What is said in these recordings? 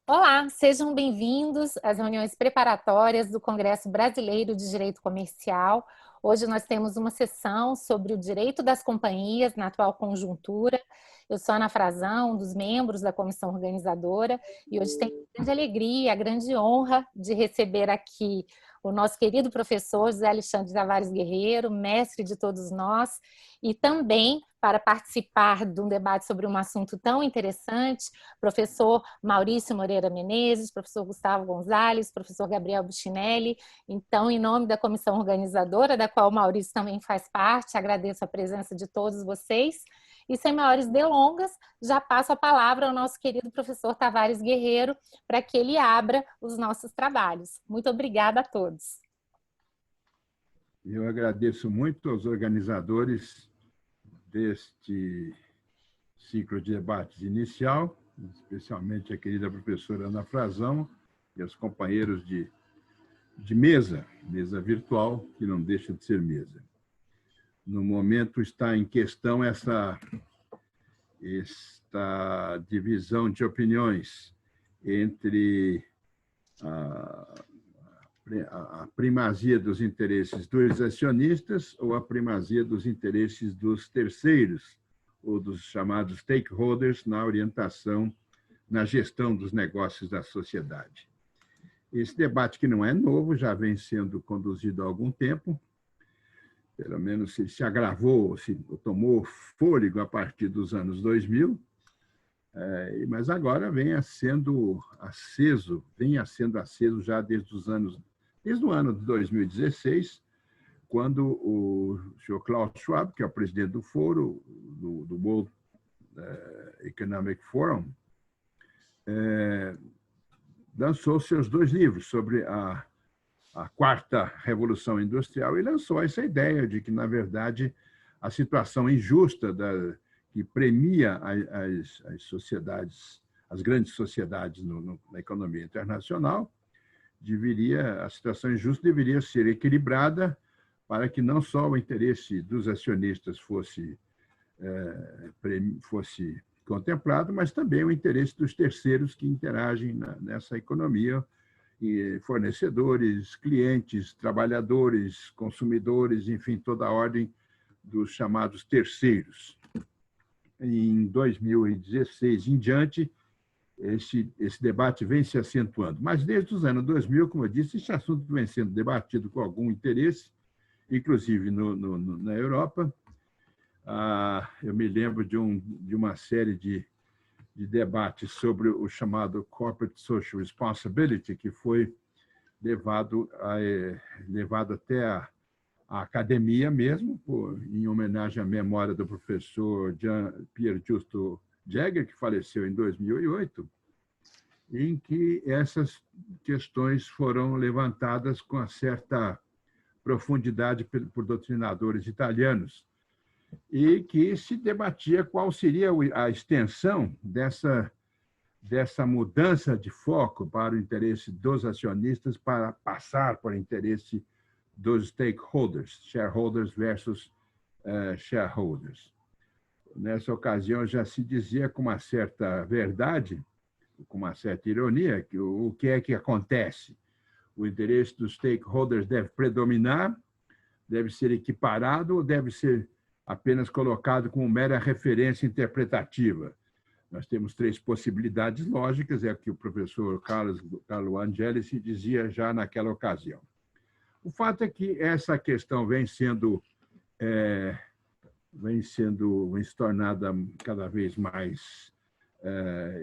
Olá, sejam bem-vindos às reuniões preparatórias do Congresso Brasileiro de Direito Comercial. Hoje nós temos uma sessão sobre o direito das companhias na atual conjuntura. Eu sou Ana Frazão, um dos membros da comissão organizadora, e hoje tenho a grande alegria, a grande honra de receber aqui o nosso querido professor José Alexandre Tavares Guerreiro, mestre de todos nós, e também, para participar de um debate sobre um assunto tão interessante, professor Maurício Moreira Menezes, professor Gustavo Gonzalez, professor Gabriel Buchinelli. Então, em nome da comissão organizadora, da qual o Maurício também faz parte, agradeço a presença de todos vocês. E sem maiores delongas, já passo a palavra ao nosso querido professor Tavares Guerreiro para que ele abra os nossos trabalhos. Muito obrigada a todos. Eu agradeço muito aos organizadores deste ciclo de debates inicial, especialmente a querida professora Ana Frazão e os companheiros de mesa virtual, que não deixa de ser mesa. No momento está em questão esta divisão de opiniões entre a primazia dos interesses dos acionistas ou a primazia dos interesses dos terceiros, ou dos chamados stakeholders, na orientação, na gestão dos negócios da sociedade. Esse debate, que não é novo, já vem sendo conduzido há algum tempo, pelo menos se agravou, se tomou fôlego a partir dos anos 2000, mas agora vem sendo aceso já desde o ano de 2016, quando o senhor Klaus Schwab, que é o presidente do foro, do World Economic Forum, lançou seus 2 livros sobre a quarta revolução industrial e lançou essa ideia de que, na verdade, a situação injusta que premia as sociedades, as grandes sociedades na economia internacional, a situação injusta deveria ser equilibrada para que não só o interesse dos acionistas fosse contemplado, mas também o interesse dos terceiros que interagem nessa economia, e fornecedores, clientes, trabalhadores, consumidores, enfim, toda a ordem dos chamados terceiros. Em 2016 em diante, esse debate vem se acentuando. Mas desde os anos 2000, como eu disse, esse assunto vem sendo debatido com algum interesse, inclusive na Europa. Eu me lembro de uma série de debates sobre o chamado Corporate Social Responsibility, que foi levado até a academia mesmo, em homenagem à memória do professor Pierre Justo Jäger, que faleceu em 2008, em que essas questões foram levantadas com uma certa profundidade por doutrinadores italianos, e que se debatia qual seria a extensão dessa mudança de foco para o interesse dos acionistas para passar para o interesse dos stakeholders, shareholders versus shareholders. Nessa ocasião, já se dizia com uma certa verdade, com uma certa ironia, que o que é que acontece? O interesse dos stakeholders deve predominar, deve ser equiparado ou deve ser apenas colocado como mera referência interpretativa? Nós temos 3 possibilidades lógicas, é o que o professor Carlo Angeli se dizia já naquela ocasião. O fato é que essa questão vem se tornada cada vez mais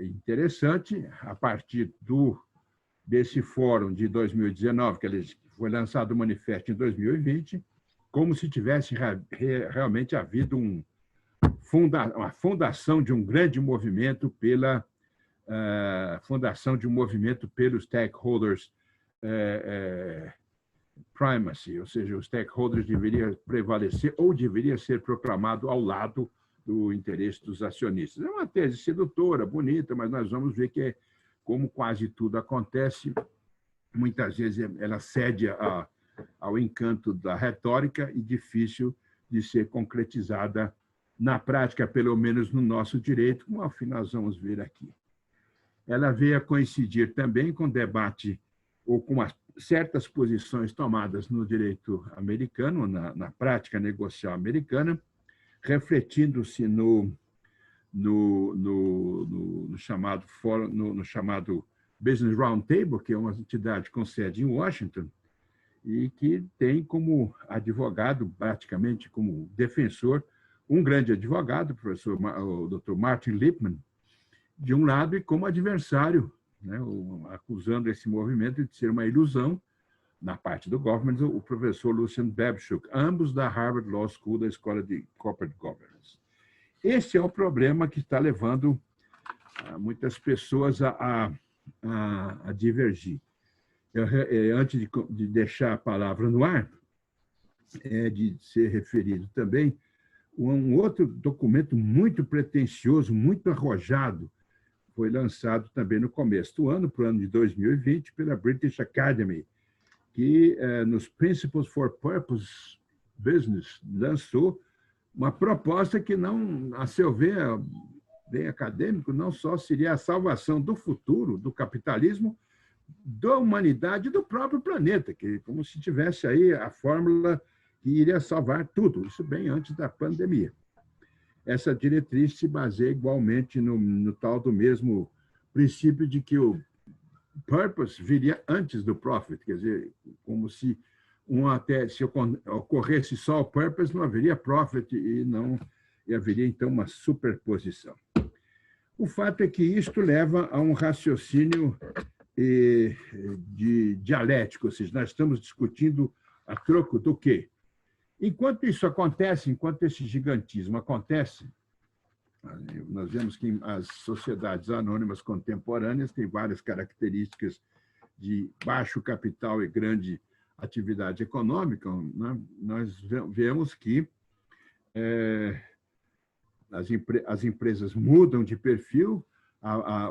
interessante a partir desse fórum de 2019, que foi lançado o manifesto em 2020, como se tivesse realmente havido uma fundação de um grande movimento pelos stakeholders primacy, ou seja, os stakeholders deveriam prevalecer ou deveria ser proclamado ao lado do interesse dos acionistas. É uma tese sedutora, bonita, mas nós vamos ver que, como quase tudo acontece, muitas vezes ela cede ao encanto da retórica e difícil de ser concretizada na prática, pelo menos no nosso direito, como ao fim nós vamos ver aqui. ela veio a coincidir também com o debate ou com certas posições tomadas no direito americano, na prática negocial americana, refletindo-se no chamado Business Roundtable, que é uma entidade com sede em Washington, e que tem como advogado, praticamente como defensor, um grande advogado, o Dr. Martin Lippmann, de um lado, e como adversário, né, acusando esse movimento de ser uma ilusão, na parte do government, o professor Lucian Bebchuk, ambos da Harvard Law School, da Escola de Corporate Governance. Esse é o problema que está levando muitas pessoas a divergir. Antes de deixar a palavra no ar, de ser referido também um outro documento muito pretensioso, muito arrojado, foi lançado também no começo do ano, para o ano de 2020, pela British Academy, que nos Principles for Purpose Business lançou uma proposta que não, a seu ver, bem acadêmico, não só seria a salvação do futuro, do capitalismo, da humanidade e do próprio planeta, que como se tivesse aí a fórmula que iria salvar tudo, isso bem antes da pandemia. Essa diretriz se baseia igualmente no tal do mesmo princípio de que o purpose viria antes do profit, quer dizer, como se se ocorresse só o purpose, não haveria profit e haveria então uma superposição. O fato é que isto leva a um raciocínio dialético, ou seja, nós estamos discutindo a troco do quê? Enquanto isso acontece, enquanto esse gigantismo acontece, nós vemos que as sociedades anônimas contemporâneas têm várias características de baixo capital e grande atividade econômica, né? Nós vemos que as empresas mudam de perfil,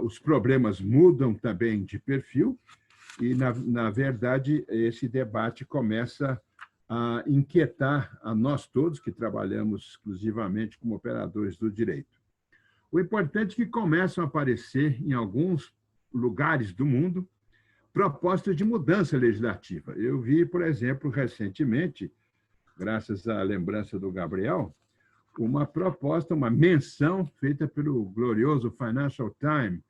os problemas mudam também de perfil, e, na verdade, esse debate começa a inquietar a nós todos que trabalhamos exclusivamente como operadores do direito. O importante é que começam a aparecer em alguns lugares do mundo propostas de mudança legislativa. Eu vi, por exemplo, recentemente, graças à lembrança do Gabriel, uma proposta, uma menção feita pelo glorioso Financial Times,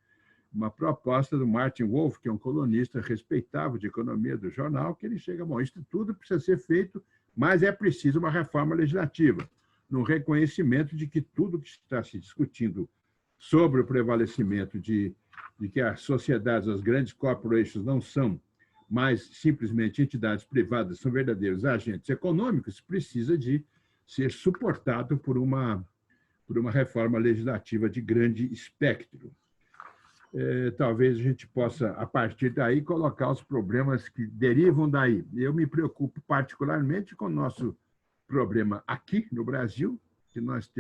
uma proposta do Martin Wolf, que é um colunista respeitável de economia do jornal, que ele chega, bom, isso tudo precisa ser feito, mas é preciso uma reforma legislativa, no reconhecimento de que tudo que está se discutindo sobre o prevalecimento de que as sociedades, as grandes corporations não são mais simplesmente entidades privadas, são verdadeiros agentes econômicos, precisa de ser suportado por uma reforma legislativa de grande espectro. Talvez a gente possa, a partir daí, colocar os problemas que derivam daí. Eu me preocupo particularmente com o nosso problema aqui no Brasil, que nós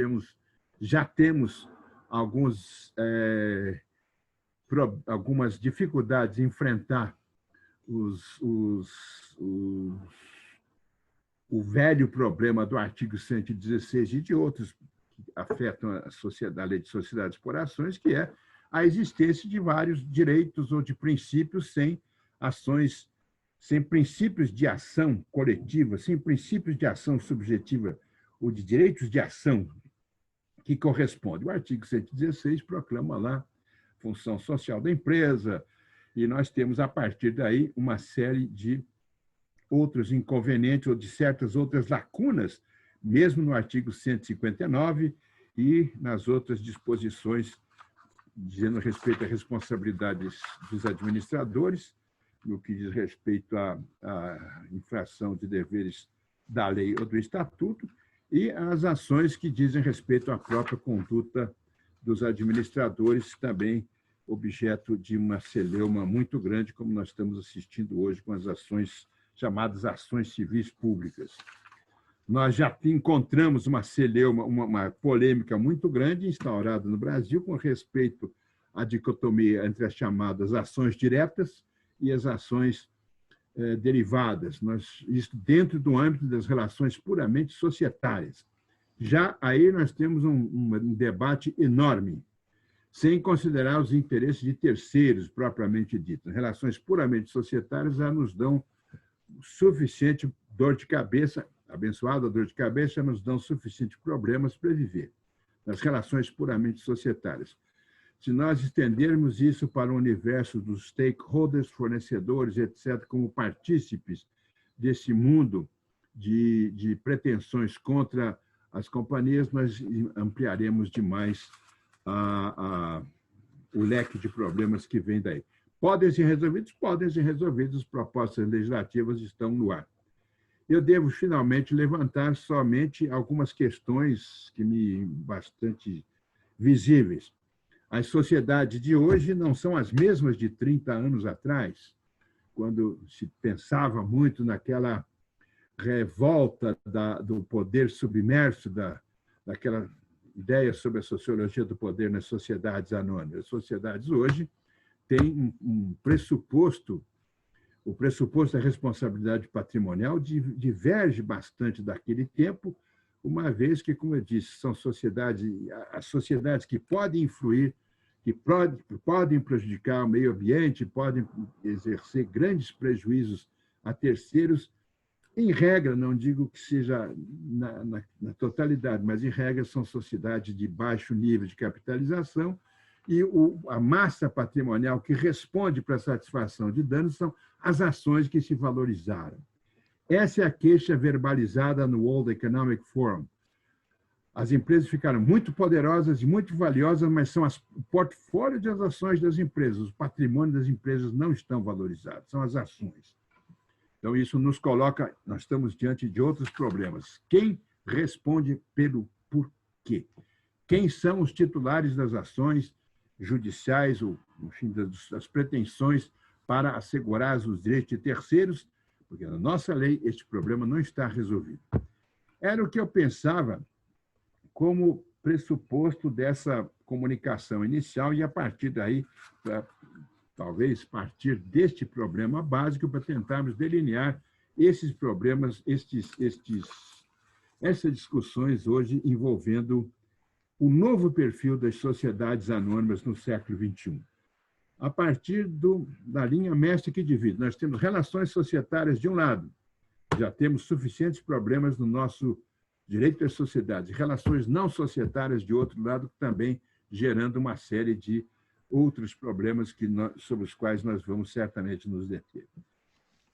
já temos algumas dificuldades em enfrentar o velho problema do artigo 116 e de outros que afetam a lei de sociedades por ações, que é a existência de vários direitos ou de princípios sem princípios de ação coletiva, sem princípios de ação subjetiva ou de direitos de ação que correspondem. O artigo 116 proclama lá função social da empresa, e nós temos, a partir daí, uma série de outros inconvenientes ou de certas outras lacunas, mesmo no artigo 159 e nas outras disposições dizendo respeito à responsabilidade dos administradores, no que diz respeito à infração de deveres da lei ou do estatuto, e as ações que dizem respeito à própria conduta dos administradores, também objeto de uma celeuma muito grande, como nós estamos assistindo hoje com as ações chamadas ações civis públicas. Nós já encontramos uma celeuma, uma polêmica muito grande instaurada no Brasil com respeito à dicotomia entre as chamadas ações diretas e as ações derivadas, isso dentro do âmbito das relações puramente societárias. Já aí nós temos um debate enorme. sem considerar os interesses de terceiros, propriamente dito. Relações puramente societárias já nos dão suficiente dor de cabeça, abençoada dor de cabeça, já nos dão suficientes problemas para viver, nas relações puramente societárias. Se nós estendermos isso para o universo dos stakeholders, fornecedores, etc., como partícipes desse mundo de pretensões contra as companhias, nós ampliaremos demais o leque de problemas que vem daí. Podem ser resolvidos? Podem ser resolvidos, propostas legislativas estão no ar. Eu devo, finalmente, levantar somente algumas questões que me bastante visíveis. As sociedades de hoje não são as mesmas de 30 anos atrás, quando se pensava muito naquela revolta do poder submerso, daquela ideia sobre a sociologia do poder nas sociedades anônimas. As sociedades hoje têm um pressuposto, o pressuposto da responsabilidade patrimonial diverge bastante daquele tempo, uma vez que, como eu disse, são as sociedades que podem influir, que podem prejudicar o meio ambiente, podem exercer grandes prejuízos a terceiros. Em regra, não digo que seja na totalidade, mas em regra são sociedades de baixo nível de capitalização e a massa patrimonial que responde para a satisfação de danos são as ações que se valorizaram. Essa é a queixa verbalizada no World Economic Forum. As empresas ficaram muito poderosas e muito valiosas, mas são o portfólio das ações das empresas, o patrimônio das empresas não estão valorizados, são as ações. Então, isso nos coloca, nós estamos diante de outros problemas. Quem responde pelo porquê? Quem são os titulares das ações judiciais, ou, enfim, das pretensões para assegurar os direitos de terceiros? Porque na nossa lei este problema não está resolvido. Era o que eu pensava como pressuposto dessa comunicação inicial e, a partir daí, talvez partir deste problema básico para tentarmos delinear esses problemas, essas discussões hoje envolvendo o novo perfil das sociedades anônimas no século XXI. A partir da linha mestre que divide, nós temos relações societárias de um lado, já temos suficientes problemas no nosso direito das sociedades, relações não societárias de outro lado, também gerando uma série de outros problemas sobre os quais nós vamos certamente nos deter.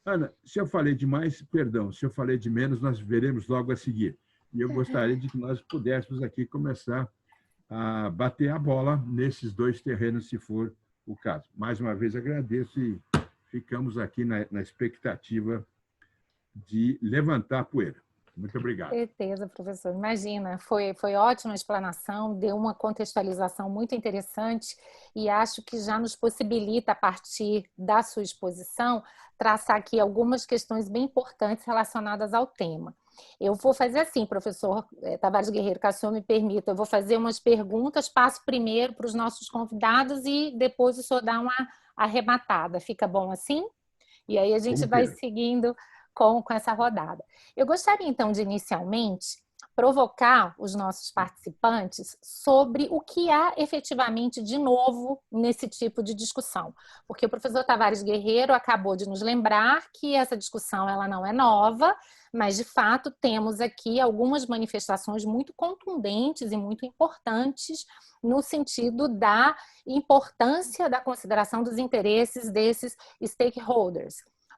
Ana, se eu falei demais, perdão, se eu falei de menos, nós veremos logo a seguir. E eu gostaria de que nós pudéssemos aqui começar a bater a bola nesses dois terrenos, se for o caso. Mais uma vez agradeço e ficamos aqui na expectativa de levantar a poeira. Muito obrigado. Com certeza, professor. Imagina, foi ótima a explanação, deu uma contextualização muito interessante e acho que já nos possibilita, a partir da sua exposição, traçar aqui algumas questões bem importantes relacionadas ao tema. Eu vou fazer assim, professor Tavares Guerreiro, caso o senhor me permita, eu vou fazer umas perguntas, passo primeiro para os nossos convidados e depois o senhor dá uma arrematada. Fica bom assim? E aí a gente vai seguindo com essa rodada. Eu gostaria, então, de, inicialmente, provocar os nossos participantes sobre o que há efetivamente de novo nesse tipo de discussão. Porque o professor Tavares Guerreiro acabou de nos lembrar que essa discussão ela não é nova, mas, de fato, temos aqui algumas manifestações muito contundentes e muito importantes no sentido da importância da consideração dos interesses desses stakeholders.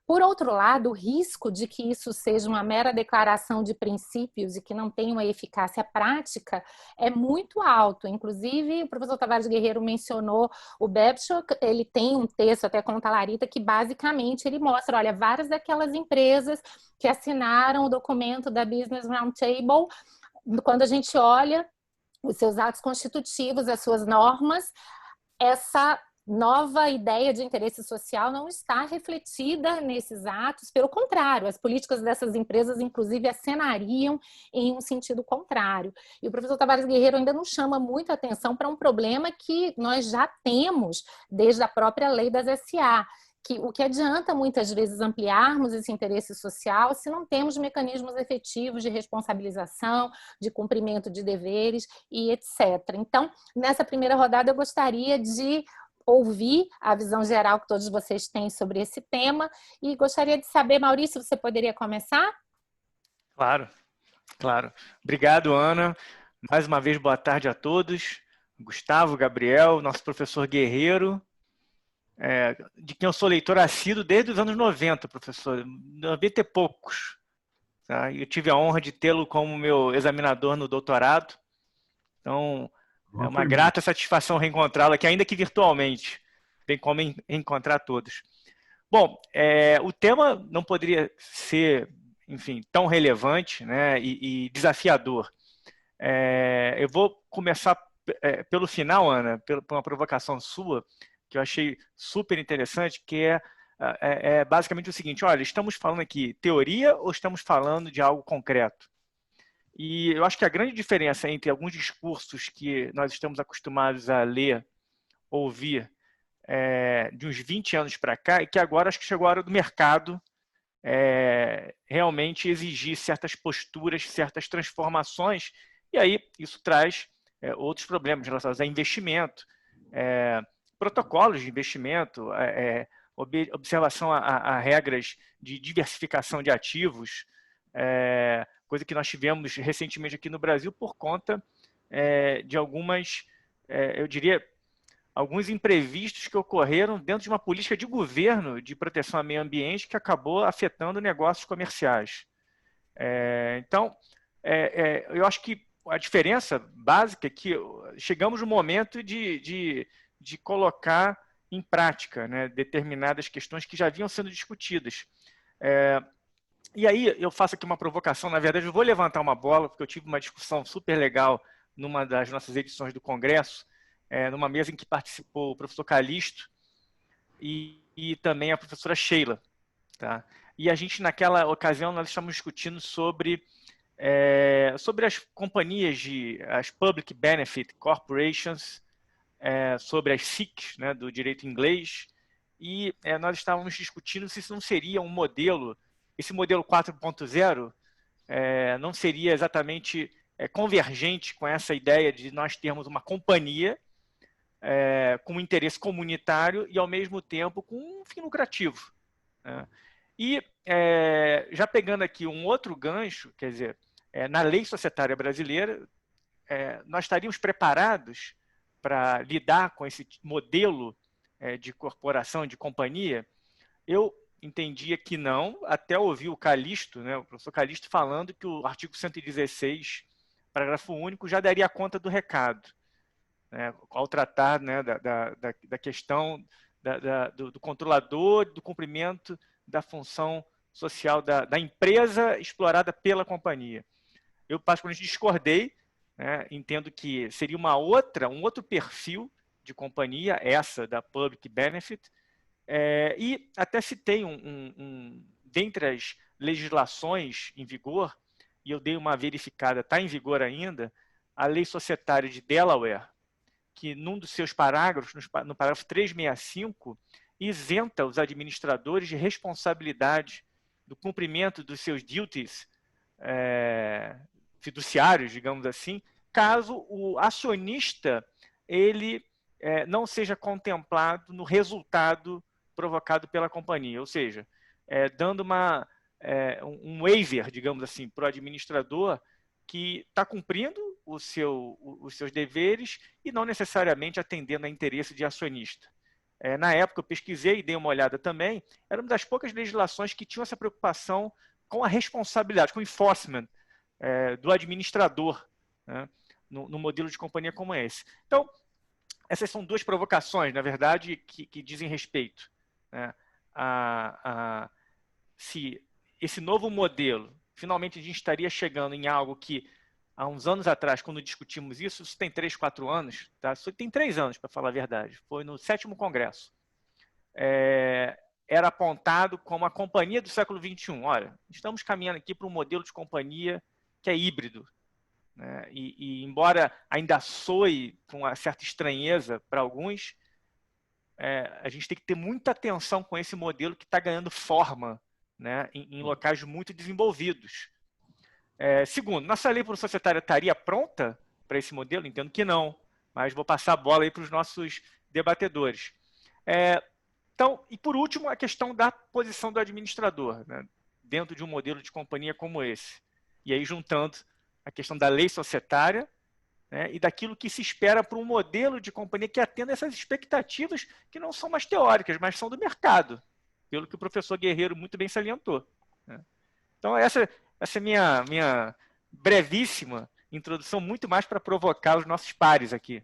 Por outro lado, o risco de que isso seja uma mera declaração de princípios e que não tenha uma eficácia prática é muito alto. Inclusive, o professor Tavares Guerreiro mencionou o Babcock, ele tem um texto até com Talarita que basicamente ele mostra, olha, várias daquelas empresas que assinaram o documento da Business Roundtable, quando a gente olha os seus atos constitutivos, as suas normas, essa nova ideia de interesse social não está refletida nesses atos, pelo contrário, as políticas dessas empresas, inclusive, acenariam em um sentido contrário. E o professor Tavares Guerreiro ainda nos chama muito a atenção para um problema que nós já temos desde a própria lei das SA, o que adianta muitas vezes ampliarmos esse interesse social se não temos mecanismos efetivos de responsabilização, de cumprimento de deveres e etc. Então, nessa primeira rodada, eu gostaria de ouvir a visão geral que todos vocês têm sobre esse tema e gostaria de saber, Maurício, você poderia começar? Claro, claro. Obrigado, Ana. Mais uma vez, boa tarde a todos. Gustavo, Gabriel, nosso professor Guerreiro, de quem eu sou leitor assíduo desde os anos 90, professor. 90 e poucos. Tá? Eu tive a honra de tê-lo como meu examinador no doutorado. Então, é uma grata satisfação reencontrá-lo aqui, ainda que virtualmente. Tem como encontrar todos. Bom, o tema não poderia ser, enfim, tão relevante, né, e desafiador. Eu vou começar pelo final, Ana, por uma provocação sua, que eu achei super interessante, que é basicamente o seguinte: olha, estamos falando aqui teoria ou estamos falando de algo concreto? E eu acho que a grande diferença entre alguns discursos que nós estamos acostumados a ler, ouvir, de uns 20 anos para cá, é que agora acho que chegou a hora do mercado realmente exigir certas posturas, certas transformações, e aí isso traz outros problemas relacionados a investimento, protocolos de investimento, observação a regras de diversificação de ativos, coisa que nós tivemos recentemente aqui no Brasil por conta de algumas, eu diria, alguns imprevistos que ocorreram dentro de uma política de governo de proteção ao meio ambiente que acabou afetando negócios comerciais. Então, eu acho que a diferença básica é que chegamos no momento de colocar em prática, né, determinadas questões que já vinham sendo discutidas. E aí eu faço aqui uma provocação, na verdade eu vou levantar uma bola, porque eu tive uma discussão super legal numa das nossas edições do Congresso, numa mesa em que participou o professor Calixto e também a professora Sheila. Tá? E a gente, naquela ocasião, nós estávamos discutindo sobre as companhias, as Public Benefit Corporations, sobre as SICs, né, do direito inglês, e nós estávamos discutindo se isso não seria um modelo, esse modelo 4.0 não seria exatamente convergente com essa ideia de nós termos uma companhia com um interesse comunitário e, ao mesmo tempo, com um fim lucrativo. Né? E, já pegando aqui um outro gancho, quer dizer, na lei societária brasileira, nós estaríamos preparados para lidar com esse modelo de corporação, de companhia? Eu entendia que não, até ouvir o Calixto, né, o professor Calixto, falando que o artigo 116, parágrafo único, já daria conta do recado. Ao tratar, né, da questão do controlador, do cumprimento da função social da empresa explorada pela companhia. Eu, particularmente, discordei, né, entendo que seria um outro perfil de companhia, essa da Public Benefit, e até citei dentre as legislações em vigor, e eu dei uma verificada, está em vigor ainda, a Lei Societária de Delaware, que num dos seus parágrafos, no parágrafo 365, isenta os administradores de responsabilidade do cumprimento dos seus duties fiduciários, digamos assim, caso o acionista ele não seja contemplado no resultado provocado pela companhia, ou seja, dando um waiver, digamos assim, para o administrador que está cumprindo os seus deveres e não necessariamente atendendo a interesse de acionista. Na época eu pesquisei e dei uma olhada também, era uma das poucas legislações que tinham essa preocupação com a responsabilidade, com o enforcement do administrador, né, no modelo de companhia como esse. Então, essas são duas provocações, na verdade, que dizem respeito, né, se esse novo modelo, finalmente a gente estaria chegando em algo que, há uns anos atrás, quando discutimos isso tem 3, 4 anos, tá? Isso tem 3 anos, para falar a verdade, foi no 7º Congresso, era apontado como a companhia do século XXI. Olha, estamos caminhando aqui para um modelo de companhia que é híbrido, né? E embora ainda soe com uma certa estranheza para alguns, a gente tem que ter muita atenção com esse modelo que está ganhando forma, né, em locais muito desenvolvidos. Segundo, nossa lei societária estaria pronta para esse modelo? Entendo que não, mas vou passar a bola aí para os nossos debatedores. Então, e por último, a questão da posição do administrador, né, dentro de um modelo de companhia como esse. E aí juntando a questão da lei societária, né, e daquilo que se espera para um modelo de companhia que atenda essas expectativas que não são mais teóricas, mas são do mercado, pelo que o professor Guerreiro muito bem salientou, né. Então, essa é minha brevíssima introdução, muito mais para provocar os nossos pares aqui.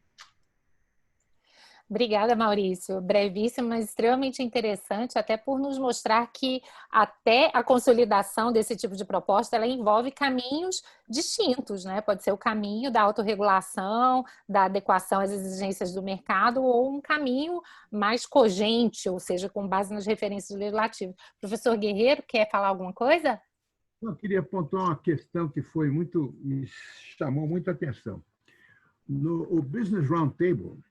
Obrigada, Maurício. Brevíssimo, mas extremamente interessante, até por nos mostrar que até a consolidação desse tipo de proposta, ela envolve caminhos distintos, né? Pode ser o caminho da autorregulação, da adequação às exigências do mercado, ou um caminho mais cogente, ou seja, com base nas referências legislativas. Professor Guerreiro, quer falar alguma coisa? Eu queria pontuar uma questão que me chamou muita atenção. No Business Roundtable,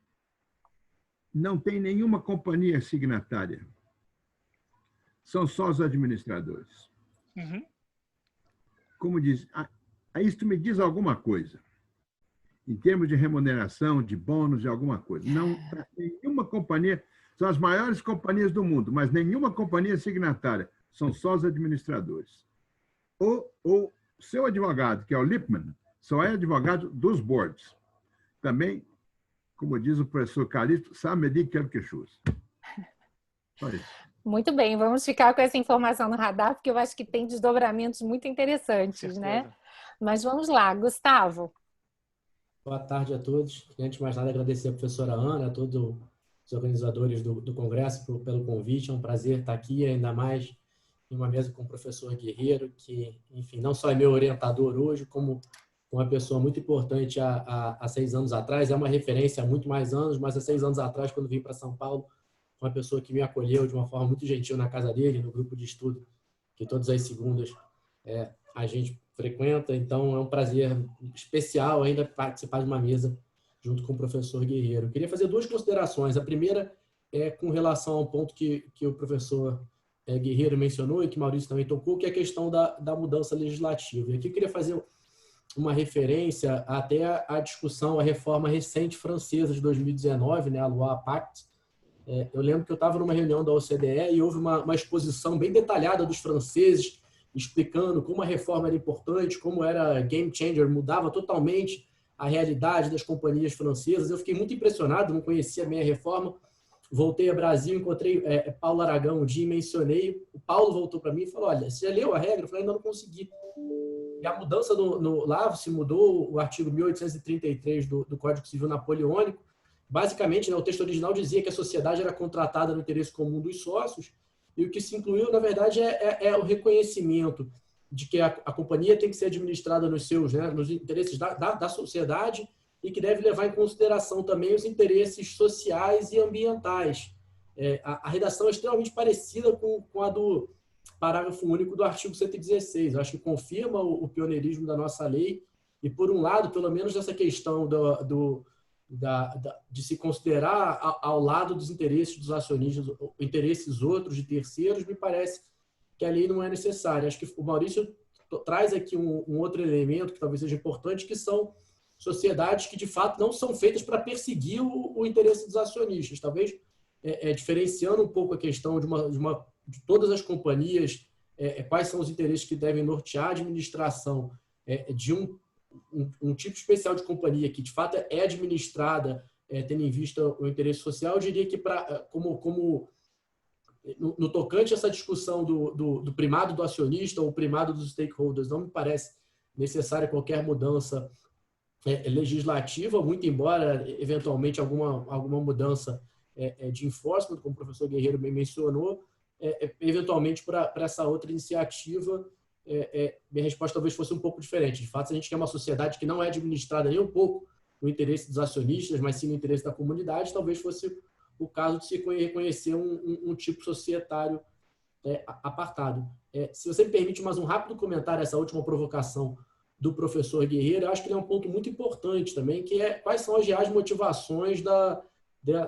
não tem nenhuma companhia signatária. São só os administradores. Uhum. Como diz, isto me diz alguma coisa. Em termos de remuneração, de bônus, de alguma coisa. Não tem nenhuma companhia, são as maiores companhias do mundo, mas nenhuma companhia signatária. São só os administradores. O seu advogado, que é o Lippmann, só é advogado dos boards. Também, como diz o professor Calixto, ça me dit quelque chose. Só isso. Muito bem, vamos ficar com essa informação no radar, porque eu acho que tem desdobramentos muito interessantes, né? Mas vamos lá, Gustavo. Boa tarde a todos. Antes de mais nada, agradecer a professora Ana, a todos os organizadores do Congresso pelo convite. É um prazer estar aqui, ainda mais em uma mesa com o professor Guerreiro, que, enfim, não só é meu orientador hoje, como uma pessoa muito importante há 6 anos atrás, é uma referência há muito mais anos, mas há 6 anos atrás, quando vim para São Paulo, uma pessoa que me acolheu de uma forma muito gentil na casa dele, no grupo de estudo, que todas as segundas a gente frequenta. Então, é um prazer especial ainda participar de uma mesa junto com o professor Guerreiro. Eu queria fazer 2 considerações. A primeira é com relação ao ponto que o professor Guerreiro mencionou e que Maurício também tocou, que é a questão da mudança legislativa. E aqui eu queria fazer uma referência até à discussão, a reforma recente francesa de 2019, né, a Loi Pacte. Eu lembro que eu estava numa reunião da OCDE e houve uma exposição bem detalhada dos franceses, explicando como a reforma era importante, como era game changer, mudava totalmente a realidade das companhias francesas. Eu fiquei muito impressionado, não conhecia bem a reforma. Voltei ao Brasil, encontrei Paulo Aragão um dia e mencionei. O Paulo voltou para mim e falou, olha, você já leu a regra? Eu falei, ainda não consegui. E a mudança lá se mudou o artigo 1833 do Código Civil Napoleônico. Basicamente, né, o texto original dizia que a sociedade era contratada no interesse comum dos sócios, e o que se incluiu, na verdade, é o reconhecimento de que a companhia tem que ser administrada nos interesses da sociedade e que deve levar em consideração também os interesses sociais e ambientais. A redação é extremamente parecida com a do parágrafo único do artigo 116. Eu acho que confirma o pioneirismo da nossa lei e, por um lado, pelo menos essa questão de se considerar ao lado dos interesses dos acionistas, interesses outros de terceiros, me parece que a lei não é necessária. Acho que o Maurício traz aqui um outro elemento que talvez seja importante, que são sociedades que, de fato, não são feitas para perseguir o interesse dos acionistas. Talvez, diferenciando um pouco a questão de todas as companhias, quais são os interesses que devem nortear a administração de um tipo especial de companhia que, de fato, é administrada tendo em vista o interesse social. Eu diria que, no tocante a essa discussão do primado do acionista ou primado dos stakeholders, não me parece necessária qualquer mudança legislativa, muito embora, eventualmente, alguma mudança de enforcement, como o professor Guerreiro bem mencionou, eventualmente para essa outra iniciativa. Minha resposta talvez fosse um pouco diferente. De fato, se a gente quer uma sociedade que não é administrada nem um pouco no interesse dos acionistas, mas sim no interesse da comunidade, talvez fosse o caso de se reconhecer um tipo societário apartado. Se você me permite mais um rápido comentário, essa última provocação do professor Guerreiro, eu acho que ele é um ponto muito importante também, que é quais são as reais motivações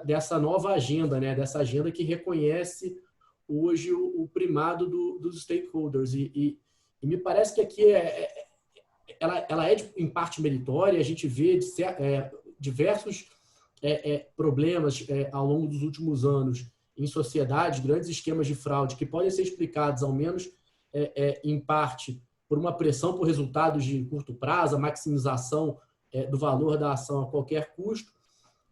dessa nova agenda, né? Dessa agenda que reconhece hoje o primado dos stakeholders. E me parece que aqui ela é em parte meritória. A gente vê diversos problemas ao longo dos últimos anos em sociedades, grandes esquemas de fraude que podem ser explicados, ao menos em parte, por uma pressão por resultados de curto prazo, a maximização do valor da ação a qualquer custo,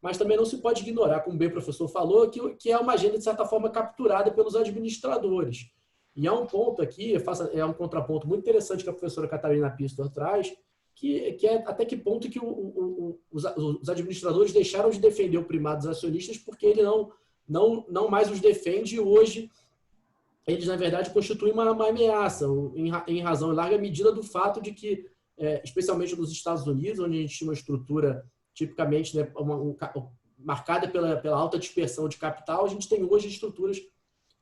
mas também não se pode ignorar, como bem o professor falou, que é uma agenda, de certa forma, capturada pelos administradores. E há um ponto aqui, é um contraponto muito interessante que a professora Catarina Pistor traz, que é até que ponto que os administradores deixaram de defender o primado dos acionistas porque ele não mais os defende, e hoje eles, na verdade, constituem uma ameaça, em razão, em larga medida, do fato de que, especialmente nos Estados Unidos, onde a gente tinha uma estrutura tipicamente, né, marcada pela alta dispersão de capital, a gente tem hoje estruturas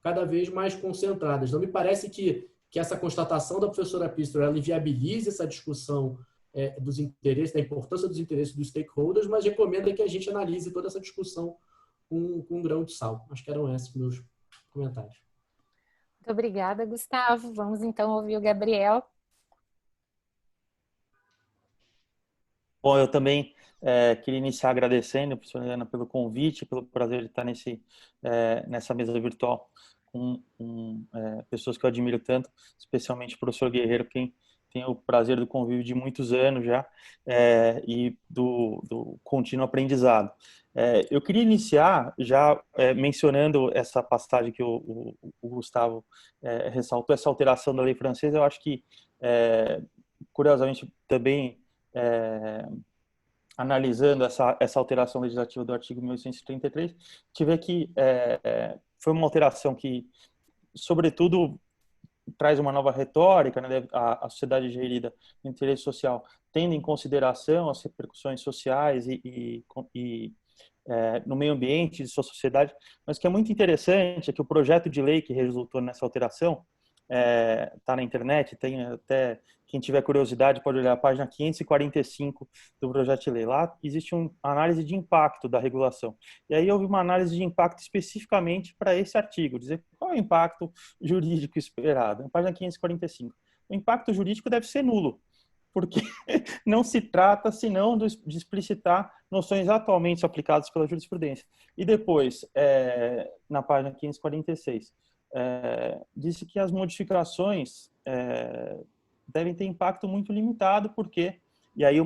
cada vez mais concentradas. Não me parece que essa constatação da professora Pistor ela inviabilize essa discussão dos interesses, da importância dos interesses dos stakeholders, mas recomenda que a gente analise toda essa discussão com um grão de sal. Acho que eram esses meus comentários. Muito obrigada, Gustavo. Vamos então ouvir o Gabriel. Bom, eu também queria iniciar agradecendo a professora Helena pelo convite, pelo prazer de estar nessa mesa virtual com pessoas que eu admiro tanto, especialmente o professor Guerreiro, quem tem o prazer do convívio de muitos anos já e do contínuo aprendizado. Eu queria iniciar já mencionando essa passagem que o Gustavo ressaltou, essa alteração da lei francesa. Eu acho que, curiosamente, também analisando essa alteração legislativa do artigo 1833, tive que foi uma alteração que, sobretudo, traz uma nova retórica, né? A sociedade gerida no interesse social, tendo em consideração as repercussões sociais e no meio ambiente de sua sociedade, mas que é muito interessante é que o projeto de lei que resultou nessa alteração está na internet, tem até, quem tiver curiosidade pode olhar a página 545 do projeto de lei. Lá existe uma análise de impacto da regulação. E aí houve uma análise de impacto especificamente para esse artigo, dizer qual é o impacto jurídico esperado. Na página 545. O impacto jurídico deve ser nulo, porque não se trata senão de explicitar noções atualmente aplicadas pela jurisprudência. E depois, na página 546, disse que as modificações devem ter impacto muito limitado, porque, e aí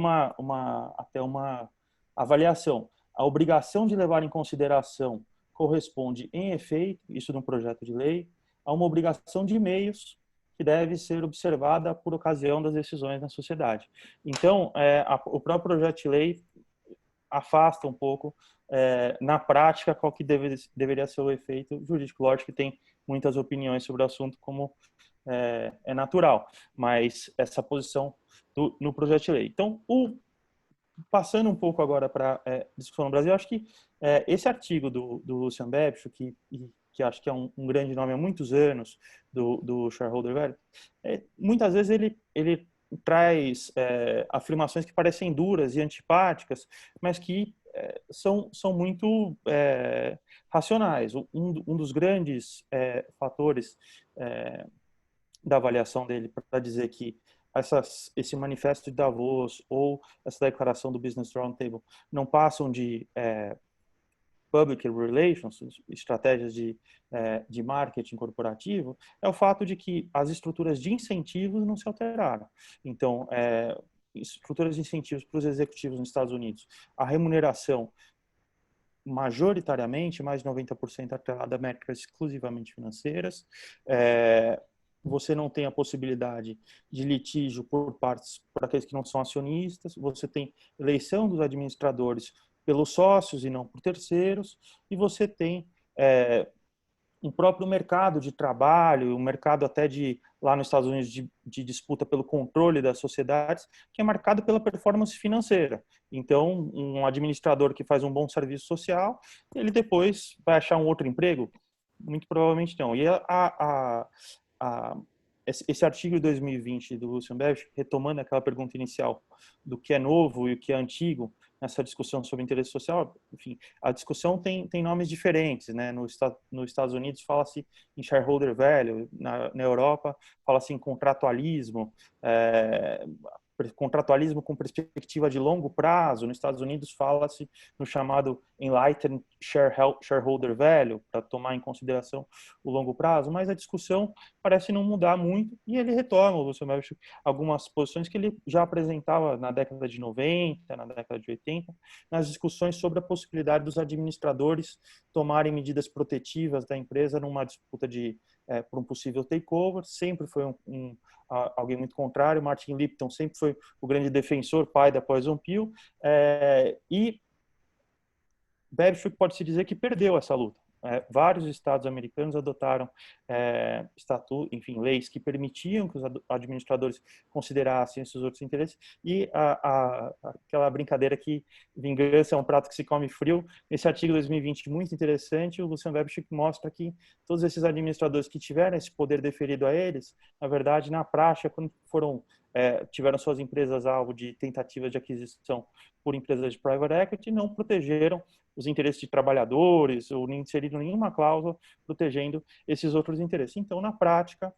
até uma avaliação, a obrigação de levar em consideração corresponde, em efeito, isso num projeto de lei, a uma obrigação de meios que deve ser observada por ocasião das decisões na sociedade. Então, o próprio projeto de lei afasta um pouco, na prática, qual que deveria ser o efeito jurídico. Lógico que tem muitas opiniões sobre o assunto, como é natural, mas essa posição no projeto de lei. Então, passando um pouco agora para discussão no Brasil, acho que esse artigo do Lucian Bebchuk, que acho que é um grande nome há muitos anos, do Shareholder Value, muitas vezes ele traz afirmações que parecem duras e antipáticas, mas que são muito racionais. Um dos grandes fatores da avaliação dele para dizer que esse manifesto de Davos ou essa declaração do Business Roundtable não passam de public relations, estratégias de marketing corporativo, é o fato de que as estruturas de incentivos não se alteraram. Então, estruturas de incentivos para os executivos nos Estados Unidos, a remuneração majoritariamente, mais de 90% atrelada a métricas exclusivamente financeiras, você não tem a possibilidade de litígio por aqueles que não são acionistas, você tem eleição dos administradores pelos sócios e não por terceiros, e você tem um próprio mercado de trabalho, um mercado até lá nos Estados Unidos de disputa pelo controle das sociedades, que é marcado pela performance financeira. Então, um administrador que faz um bom serviço social, ele depois vai achar um outro emprego? Muito provavelmente não. E esse artigo de 2020 do Lucian Bebchuk, retomando aquela pergunta inicial do que é novo e o que é antigo nessa discussão sobre interesse social, enfim, a discussão tem nomes diferentes, né? Nos Estados Unidos fala-se em shareholder value, na Europa fala-se em contratualismo, contratualismo com perspectiva de longo prazo. Nos Estados Unidos fala-se no chamado Enlightened Shareholder Value, para tomar em consideração o longo prazo, mas a discussão parece não mudar muito, e ele retoma, o Lúcio Melch, algumas posições que ele já apresentava na década de 90, na década de 80, nas discussões sobre a possibilidade dos administradores tomarem medidas protetivas da empresa numa disputa por um possível takeover. Sempre foi alguém muito contrário. Martin Lipton sempre foi o grande defensor, pai da Poison Pill, e Babcock pode-se dizer que perdeu essa luta. Vários estados americanos adotaram leis que permitiam que os administradores considerassem esses outros interesses, e aquela brincadeira que vingança é um prato que se come frio. Nesse artigo 2020 muito interessante, o Lucian Babcock mostra que todos esses administradores que tiveram esse poder deferido a eles, na verdade, na prática, quando tiveram suas empresas alvo de tentativas de aquisição por empresas de private equity, não protegeram os interesses de trabalhadores, ou nem inseriram nenhuma cláusula protegendo esses outros interesses. Então, na prática,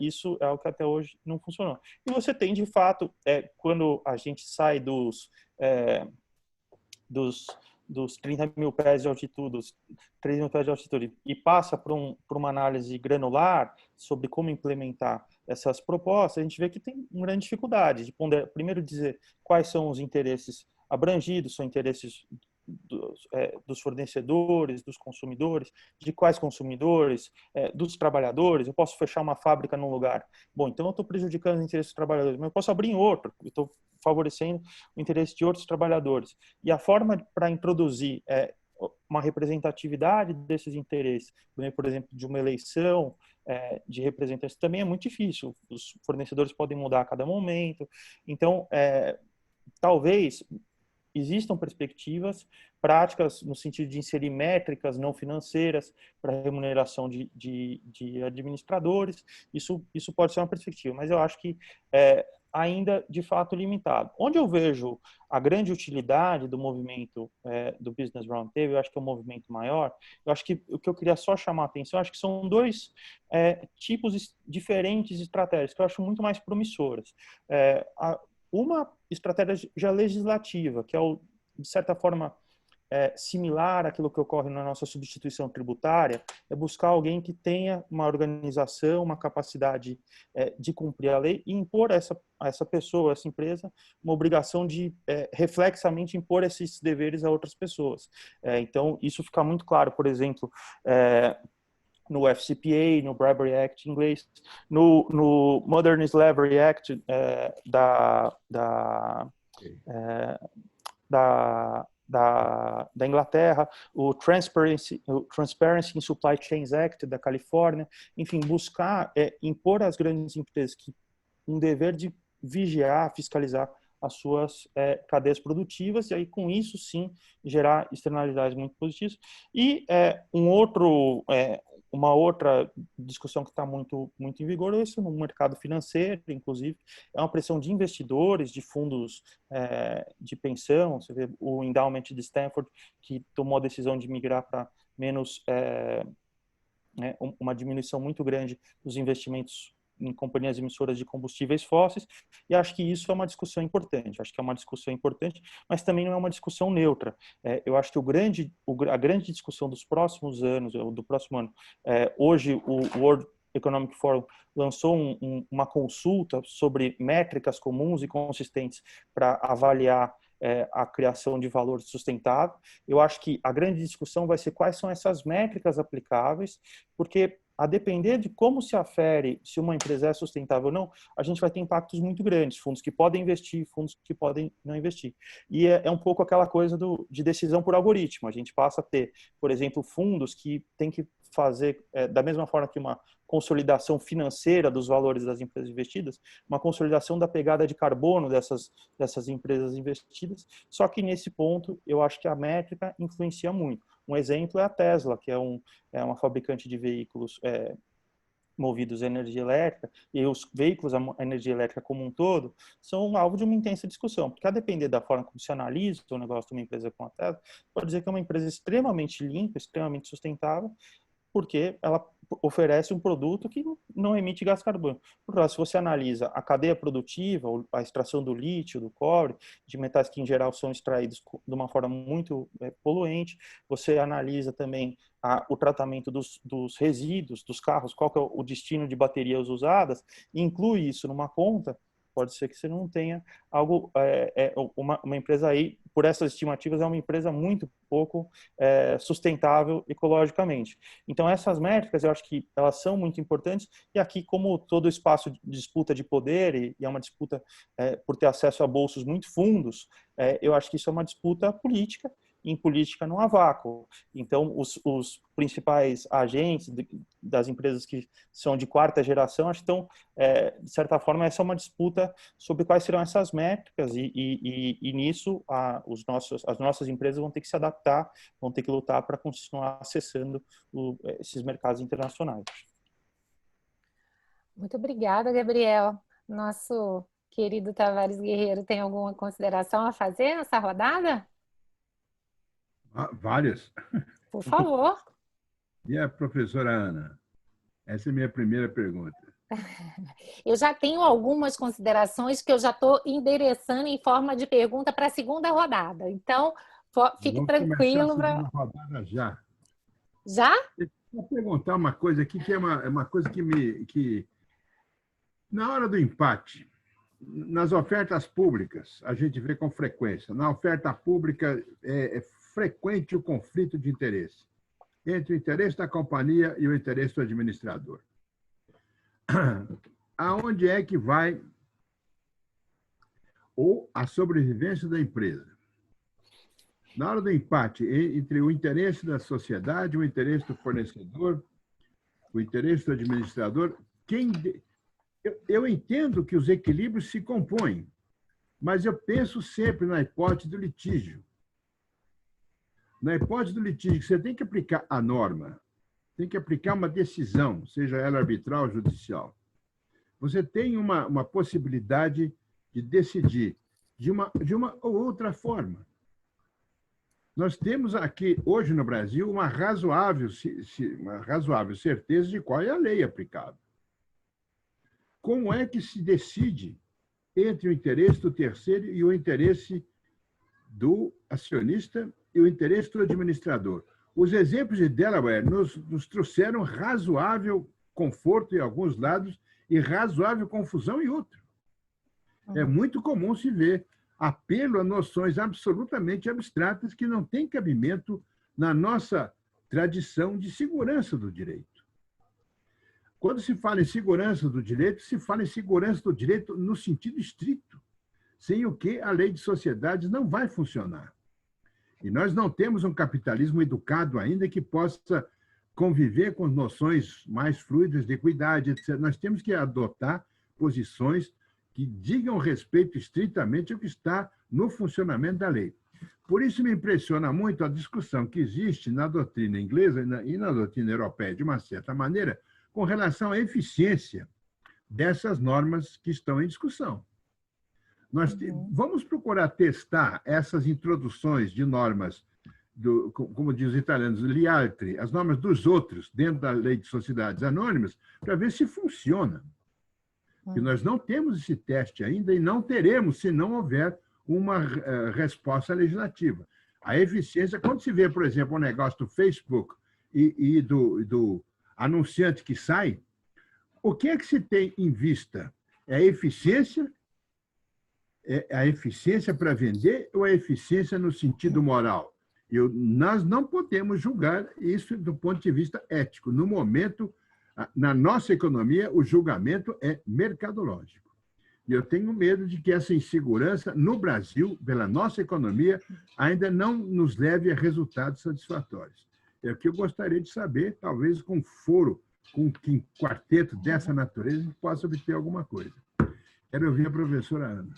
isso é o que até hoje não funcionou. E você tem, de fato, quando a gente sai dos 30 mil pés de altitude, e passa por uma análise granular sobre como implementar essas propostas, a gente vê que tem uma grande dificuldade de primeiro dizer quais são os interesses abrangidos, são interesses dos fornecedores, dos consumidores, de quais consumidores, dos trabalhadores. Eu posso fechar uma fábrica num lugar. Bom, então eu estou prejudicando os interesses dos trabalhadores, mas eu posso abrir em outro. Eu estou favorecendo o interesse de outros trabalhadores. E a forma para introduzir uma representatividade desses interesses, por exemplo, de uma eleição de representantes, também é muito difícil. Os fornecedores podem mudar a cada momento. Então, talvez existam perspectivas práticas no sentido de inserir métricas não financeiras para remuneração de administradores. Isso pode ser uma perspectiva, mas eu acho que ainda de fato limitado. Onde eu vejo a grande utilidade do movimento do Business Roundtable, eu acho que é um movimento maior. Eu acho que o que eu queria só chamar a atenção, eu acho que são dois tipos diferentes de estratégias que eu acho muito mais promissoras. Uma estratégia legislativa, que é, de certa forma, similar àquilo que ocorre na nossa substituição tributária, é buscar alguém que tenha uma organização, uma capacidade de cumprir a lei e impor a essa pessoa, a essa empresa, uma obrigação de reflexamente impor esses deveres a outras pessoas. Então, isso fica muito claro, por exemplo, no FCPA, no Bribery Act em inglês, no Modern Slavery Act da Inglaterra, o Transparency in Supply Chains Act da Califórnia. Enfim, buscar impor às grandes empresas um dever de vigiar, fiscalizar as suas cadeias produtivas, e aí com isso sim gerar externalidades muito positivas. E uma outra discussão que está muito em vigor, isso no mercado financeiro, inclusive, é uma pressão de investidores, de fundos de pensão. Você vê o Endowment de Stanford, que tomou a decisão de migrar para menos, uma diminuição muito grande dos investimentos em companhias emissoras de combustíveis fósseis, e acho que isso é uma discussão importante. Acho que é uma discussão importante, mas também não é uma discussão neutra. Eu acho que a grande discussão dos próximos anos, do próximo ano, hoje o World Economic Forum lançou uma consulta sobre métricas comuns e consistentes para avaliar a criação de valor sustentável. Eu acho que a grande discussão vai ser quais são essas métricas aplicáveis, porque a depender de como se afere se uma empresa é sustentável ou não, a gente vai ter impactos muito grandes, fundos que podem investir, fundos que podem não investir. E é um pouco aquela coisa de decisão por algoritmo. A gente passa a ter, por exemplo, fundos que têm que fazer, da mesma forma que uma consolidação financeira dos valores das empresas investidas, uma consolidação da pegada de carbono dessas empresas investidas, só que nesse ponto eu acho que a métrica influencia muito. Um exemplo é a Tesla, que é uma fabricante de veículos movidos a energia elétrica e os veículos a energia elétrica como um todo são alvo de uma intensa discussão, porque a depender da forma como se analisa o negócio de uma empresa como a Tesla, pode dizer que é uma empresa extremamente limpa, extremamente sustentável, porque ela oferece um produto que não emite gás carbônico. Por outro lado, se você analisa a cadeia produtiva, a extração do lítio, do cobre, de metais que em geral são extraídos de uma forma muito poluente, você analisa também o tratamento dos resíduos dos carros, qual que é o destino de baterias usadas, e inclui isso numa conta, pode ser que você não tenha algo, uma empresa aí, por essas estimativas, é uma empresa muito pouco sustentável ecologicamente. Então, essas métricas, eu acho que elas são muito importantes, e aqui, como todo espaço de disputa de poder, e é uma disputa por ter acesso a bolsos muito fundos, eu acho que isso é uma disputa política. Em política não há vácuo. Então, os principais agentes das empresas que são de quarta geração, acho que estão, de certa forma, essa é uma disputa sobre quais serão essas métricas e nisso as nossas empresas vão ter que se adaptar, vão ter que lutar para continuar acessando esses mercados internacionais. Muito obrigada, Gabriel. Nosso querido Tavares Guerreiro tem alguma consideração a fazer nessa rodada? Várias. Por favor. E a professora Ana? Essa é a minha primeira pergunta. Eu já tenho algumas considerações que eu já estou endereçando em forma de pergunta para a segunda rodada. Então, fique tranquilo. Vamos começar a segunda rodada já. Já? Eu vou perguntar uma coisa aqui que é uma coisa que na hora do empate, nas ofertas públicas, a gente vê com frequência. Na oferta pública é frequente o conflito de interesse entre o interesse da companhia e o interesse do administrador. Aonde é que vai ou a sobrevivência da empresa? Na hora do empate entre o interesse da sociedade, o interesse do fornecedor, o interesse do administrador, eu entendo que os equilíbrios se compõem, mas eu penso sempre na hipótese do litígio. Na hipótese do litígio, você tem que aplicar a norma, tem que aplicar uma decisão, seja ela arbitral ou judicial. Você tem uma possibilidade de decidir de uma ou outra forma. Nós temos aqui, hoje no Brasil, uma razoável certeza de qual é a lei aplicável. Como é que se decide entre o interesse do terceiro e o interesse do acionista e o interesse do administrador? Os exemplos de Delaware nos trouxeram razoável conforto em alguns lados e razoável confusão em outros. É muito comum se ver apelo a noções absolutamente abstratas que não têm cabimento na nossa tradição de segurança do direito. Quando se fala em segurança do direito, se fala em segurança do direito no sentido estrito, sem o que a lei de sociedades não vai funcionar. E nós não temos um capitalismo educado ainda que possa conviver com noções mais fluidas de equidade, etc. Nós temos que adotar posições que digam respeito estritamente ao que está no funcionamento da lei. Por isso me impressiona muito a discussão que existe na doutrina inglesa e na doutrina europeia, de uma certa maneira, com relação à eficiência dessas normas que estão em discussão. Nós vamos procurar testar essas introduções de normas, como diz os italianos, gli altri, as normas dos outros, dentro da lei de sociedades anônimas, para ver se funciona. Porque nós não temos esse teste ainda e não teremos se não houver uma resposta legislativa. A eficiência, quando se vê, por exemplo, o negócio do Facebook e do anunciante que sai, o que é que se tem em vista? É a eficiência? É a eficiência para vender ou a eficiência no sentido moral? Nós não podemos julgar isso do ponto de vista ético. No momento, na nossa economia, o julgamento é mercadológico. E eu tenho medo de que essa insegurança no Brasil, pela nossa economia, ainda não nos leve a resultados satisfatórios. É o que eu gostaria de saber, talvez com foro, com um quarteto dessa natureza, a gente possa obter alguma coisa. Quero ouvir a professora Ana.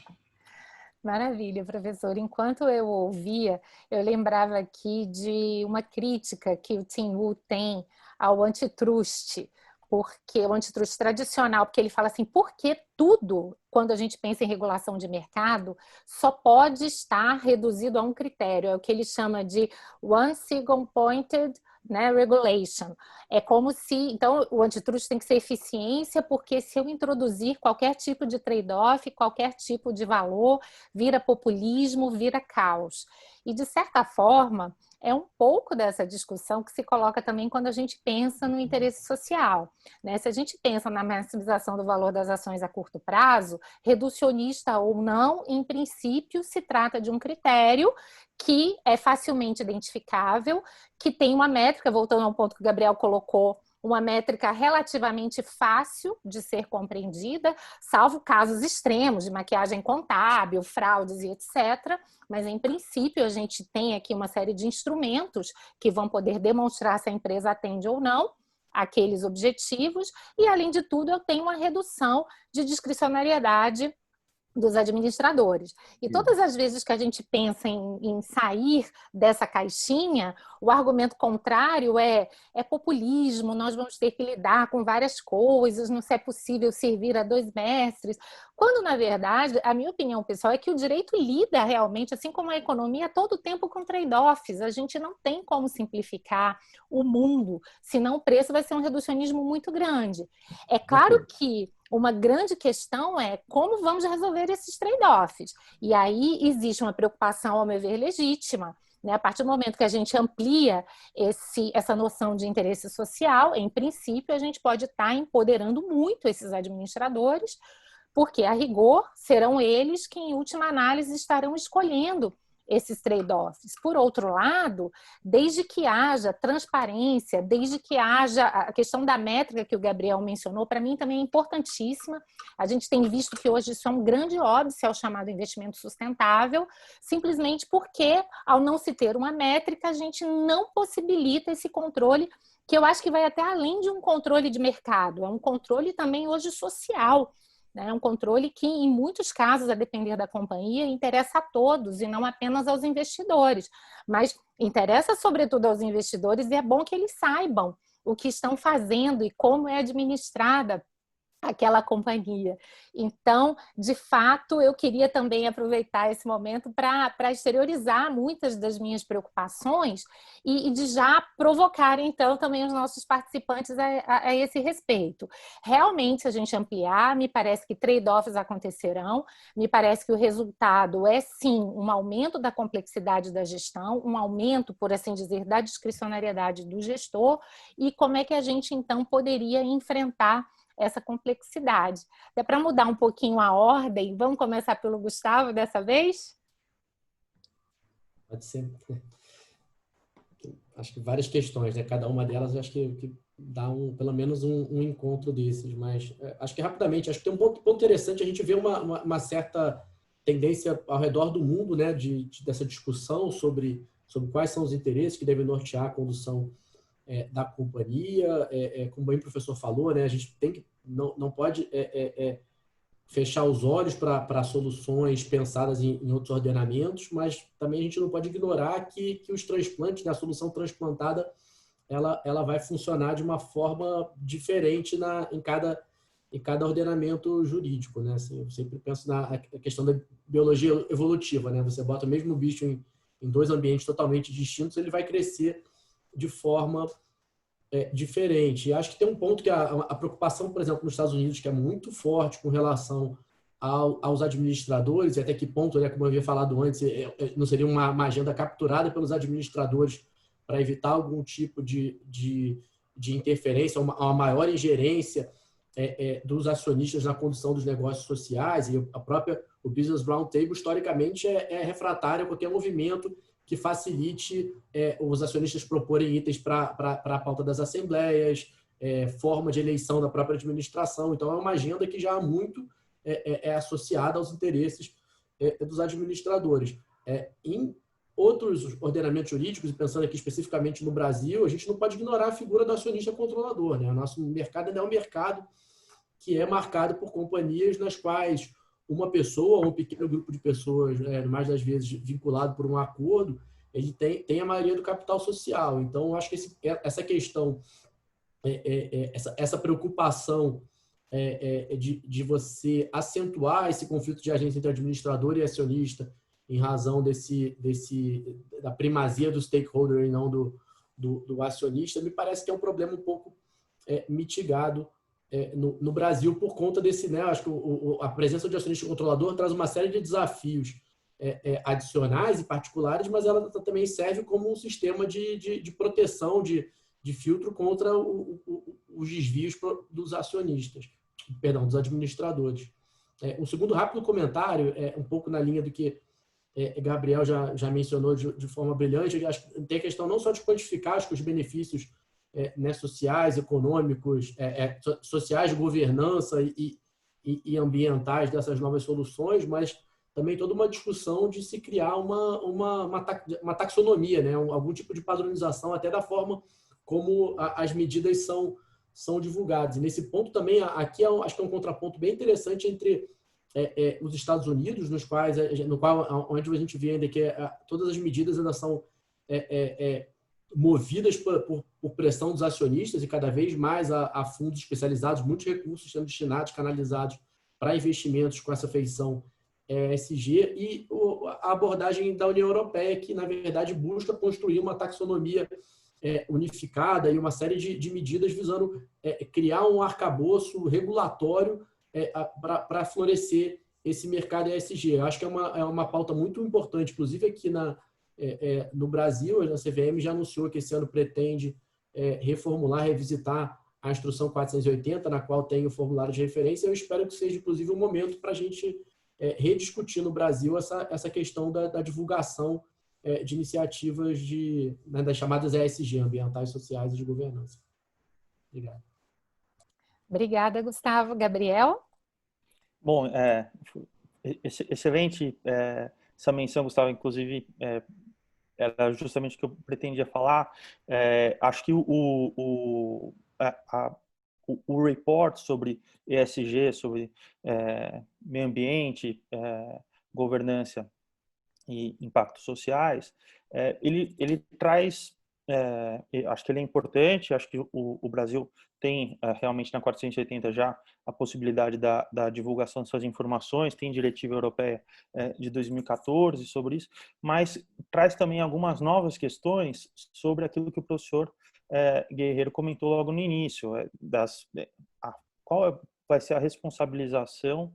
Maravilha, professor. Enquanto eu ouvia, eu lembrava aqui de uma crítica que o Tim Wu tem ao antitrust, porque o antitruste tradicional, porque ele fala assim, por que tudo, quando a gente pensa em regulação de mercado, só pode estar reduzido a um critério, é o que ele chama de one single pointed, né, regulation. É como se, então, o antitruste tem que ser eficiência, porque se eu introduzir qualquer tipo de trade-off, qualquer tipo de valor, vira populismo, vira caos. E, de certa forma, é um pouco dessa discussão que se coloca também quando a gente pensa no interesse social, né? Se a gente pensa na maximização do valor das ações a curto prazo, reducionista ou não, em princípio se trata de um critério que é facilmente identificável, que tem uma métrica, voltando ao ponto que o Gabriel colocou, uma métrica relativamente fácil de ser compreendida, salvo casos extremos de maquiagem contábil, fraudes e etc. Mas, em princípio, a gente tem aqui uma série de instrumentos que vão poder demonstrar se a empresa atende ou não aqueles objetivos e, além de tudo, eu tenho uma redução de discricionariedade dos administradores. E todas as vezes que a gente pensa em sair dessa caixinha, o argumento contrário é populismo, nós vamos ter que lidar com várias coisas, não se é possível servir a dois mestres. Quando, na verdade, a minha opinião pessoal é que o direito lida realmente, assim como a economia, todo o tempo com trade-offs. A gente não tem como simplificar o mundo, senão o preço vai ser um reducionismo muito grande. É claro que uma grande questão é como vamos resolver esses trade-offs. E aí existe uma preocupação, ao meu ver, legítima, né? A partir do momento que a gente amplia essa noção de interesse social, em princípio, a gente pode estar empoderando muito esses administradores, porque, a rigor, serão eles que, em última análise, estarão escolhendo esses trade-offs. Por outro lado, desde que haja transparência, desde que haja a questão da métrica que o Gabriel mencionou, para mim também é importantíssima. A gente tem visto que hoje isso é um grande óbice ao chamado investimento sustentável, simplesmente porque, ao não se ter uma métrica, a gente não possibilita esse controle, que eu acho que vai até além de um controle de mercado, é um controle também hoje social. É um controle que, em muitos casos, a depender da companhia, interessa a todos e não apenas aos investidores. Mas interessa, sobretudo, aos investidores e é bom que eles saibam o que estão fazendo e como é administrada aquela companhia. Então, de fato, eu queria também aproveitar esse momento para exteriorizar muitas das minhas preocupações e de já provocar, então, também os nossos participantes a esse respeito. Realmente, se a gente ampliar, me parece que trade-offs acontecerão, me parece que o resultado é, sim, um aumento da complexidade da gestão, um aumento, por assim dizer, da discricionariedade do gestor e como é que a gente, então, poderia enfrentar essa complexidade. Até para mudar um pouquinho a ordem, vamos começar pelo Gustavo dessa vez? Pode ser. Acho que várias questões, né? Cada uma delas acho que dá pelo menos um encontro desses, mas acho que rapidamente, acho que tem um ponto interessante, a gente vê uma certa tendência ao redor do mundo, né, dessa discussão sobre quais são os interesses que devem nortear a condução da companhia, como bem o professor falou, né, a gente tem que não pode fechar os olhos para soluções pensadas em outros ordenamentos, mas também a gente não pode ignorar que os transplantes, né, a solução transplantada, ela vai funcionar de uma forma diferente em cada ordenamento jurídico, né? Assim, eu sempre penso na questão da biologia evolutiva, né? Você bota o mesmo bicho em dois ambientes totalmente distintos, ele vai crescer de forma diferente. E acho que tem um ponto que a preocupação, por exemplo, nos Estados Unidos, que é muito forte com relação aos administradores, e até que ponto, né, como eu havia falado antes, não seria uma agenda capturada pelos administradores para evitar algum tipo de interferência, uma maior ingerência dos acionistas na condução dos negócios sociais, e o Business Roundtable, historicamente, é refratário a qualquer movimento que facilite os acionistas proporem itens para a pauta das assembleias, forma de eleição da própria administração. Então, é uma agenda que já há muito é associada aos interesses dos administradores. Em outros ordenamentos jurídicos, e pensando aqui especificamente no Brasil, a gente não pode ignorar a figura do acionista controlador, né? O nosso mercado ainda é um mercado que é marcado por companhias nas quais uma pessoa ou um pequeno grupo de pessoas, mais das vezes vinculado por um acordo, ele tem a maioria do capital social. Então, acho que essa questão essa preocupação de você acentuar esse conflito de agência entre administrador e acionista em razão da primazia do stakeholder e não do acionista, me parece que é um problema um pouco mitigado no Brasil por conta desse, né? Acho que a presença de acionista controlador traz uma série de desafios adicionais e particulares, mas ela também serve como um sistema de proteção, de filtro contra os desvios dos acionistas, perdão, dos administradores. Um segundo rápido comentário, um pouco na linha do que Gabriel já mencionou de forma brilhante. Acho que tem a questão não só de quantificar os benefícios né, sociais, econômicos, sociais, de governança e ambientais dessas novas soluções, mas também toda uma discussão de se criar uma taxonomia, né, algum tipo de padronização até da forma como as medidas são divulgadas. E nesse ponto também, aqui acho que é um contraponto bem interessante entre os Estados Unidos, onde a gente vê ainda que todas as medidas ainda são movidas por pressão dos acionistas e cada vez mais a fundos especializados, muitos recursos sendo destinados, canalizados para investimentos com essa feição ESG, e a abordagem da União Europeia, que, na verdade, busca construir uma taxonomia unificada e uma série de medidas visando criar um arcabouço regulatório para florescer esse mercado ESG. Eu acho que é uma pauta muito importante, inclusive aqui no Brasil. A CVM já anunciou que esse ano pretende reformular, revisitar a Instrução 480, na qual tem o formulário de referência. Eu espero que seja, inclusive, um momento para a gente rediscutir no Brasil essa questão da divulgação de iniciativas das chamadas ESG, ambientais, sociais e de governança. Obrigado. Obrigada, Gustavo. Gabriel? Bom, excelente essa menção, Gustavo. Inclusive, era justamente o que eu pretendia falar. Acho que o report sobre ESG, sobre meio ambiente, governança e impactos sociais, ele traz, acho que ele é importante. Acho que o Brasil tem realmente na 480 já a possibilidade da divulgação de suas informações, tem diretiva europeia de 2014 sobre isso, mas traz também algumas novas questões sobre aquilo que o professor Guerreiro comentou logo no início, qual vai ser a responsabilização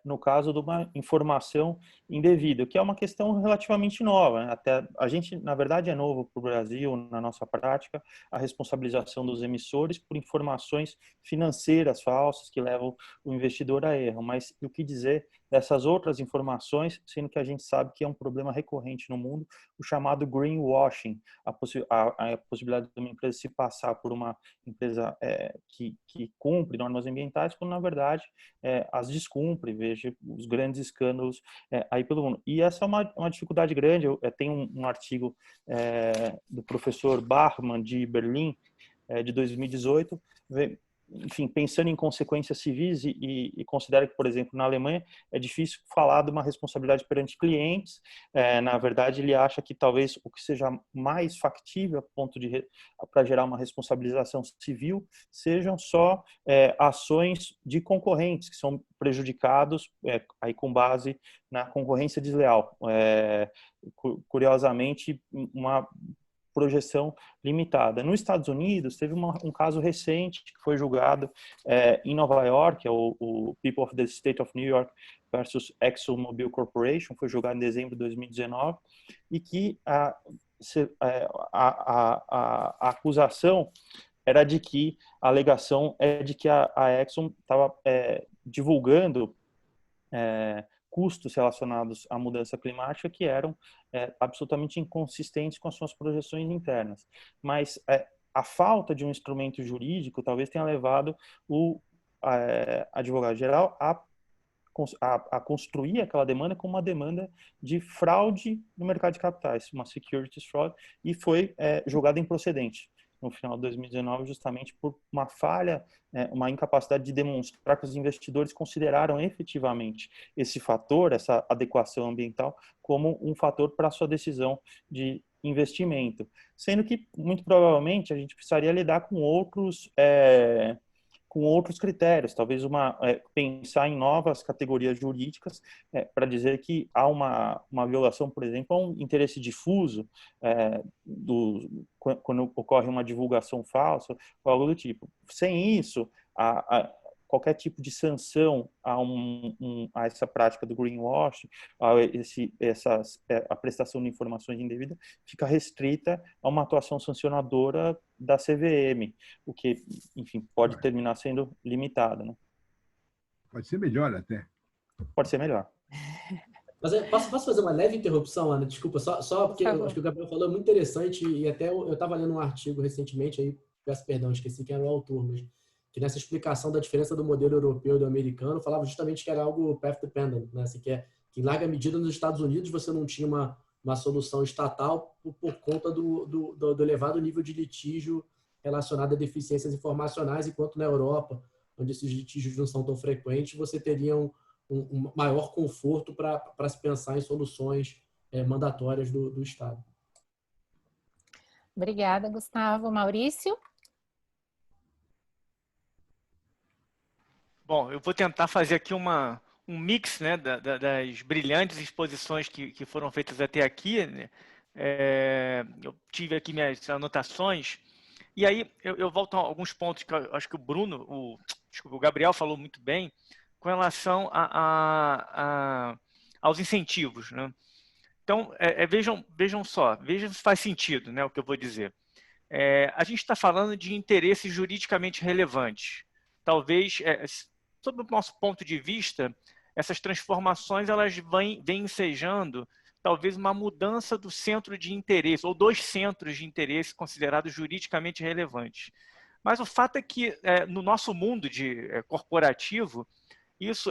no caso de uma informação indevida, que é uma questão relativamente nova, né? Até a gente, na verdade, é novo para o Brasil, na nossa prática, a responsabilização dos emissores por informações financeiras falsas que levam o investidor a erro. Mas o que dizer dessas outras informações, sendo que a gente sabe que é um problema recorrente no mundo, o chamado greenwashing, a possibilidade de uma empresa se passar por uma empresa que cumpre normas ambientais, quando na verdade as descumpre. Veja os grandes escândalos aí pelo mundo. E essa é uma dificuldade grande. Eu tenho um artigo do professor Bachmann, de Berlim, de 2018, enfim, pensando em consequências civis e considera que, por exemplo, na Alemanha é difícil falar de uma responsabilidade perante clientes. Na verdade, ele acha que talvez o que seja mais factível a ponto para gerar uma responsabilização civil sejam só ações de concorrentes que são prejudicados aí com base na concorrência desleal. Curiosamente, uma projeção limitada. Nos Estados Unidos, teve um caso recente que foi julgado em Nova York, o People of the State of New York versus ExxonMobil Corporation, foi julgado em dezembro de 2019, e que a acusação era de que, a alegação é de que a Exxon estava divulgando custos relacionados à mudança climática que eram absolutamente inconsistentes com as suas projeções internas. Mas a falta de um instrumento jurídico talvez tenha levado o advogado-geral a construir aquela demanda como uma demanda de fraude no mercado de capitais, uma securities fraud, e foi julgada improcedente no final de 2019, justamente por uma falha, uma incapacidade de demonstrar que os investidores consideraram efetivamente esse fator, essa adequação ambiental, como um fator para a sua decisão de investimento, sendo que, muito provavelmente, a gente precisaria lidar com outros critérios, talvez pensar em novas categorias jurídicas para dizer que há uma violação, por exemplo, a um interesse difuso quando ocorre uma divulgação falsa ou algo do tipo. Sem isso, qualquer tipo de sanção a essa prática do greenwashing, a prestação de informações indevidas, fica restrita a uma atuação sancionadora da CVM, o que, enfim, pode terminar sendo limitado, né? Pode ser melhor até. Pode ser melhor. Mas posso fazer uma leve interrupção, Ana? Desculpa, só porque eu acho que o Gabriel falou muito interessante e até eu estava lendo um artigo recentemente, aí peço perdão, esqueci quem era o autor, mas que nessa explicação da diferença do modelo europeu e do americano, falava justamente que era algo path dependent, né? Assim, que em larga medida nos Estados Unidos você não tinha uma solução estatal por conta do elevado nível de litígio relacionado a deficiências informacionais, enquanto na Europa, onde esses litígios não são tão frequentes, você teria um maior conforto para se pensar em soluções mandatórias do Estado. Obrigada, Gustavo. Maurício? Bom, eu vou tentar fazer aqui um mix, né, das brilhantes exposições que foram feitas até aqui, né? Eu tive aqui minhas anotações, e aí eu volto a alguns pontos que eu acho que o Gabriel falou muito bem, com relação aos incentivos, né? Então, vejam se faz sentido, né, o que eu vou dizer. A gente está falando de interesses juridicamente relevantes. Talvez, sob o nosso ponto de vista, essas transformações elas vêm ensejando talvez uma mudança do centro de interesse, ou dos centros de interesse considerados juridicamente relevantes. Mas o fato é que, no nosso mundo corporativo,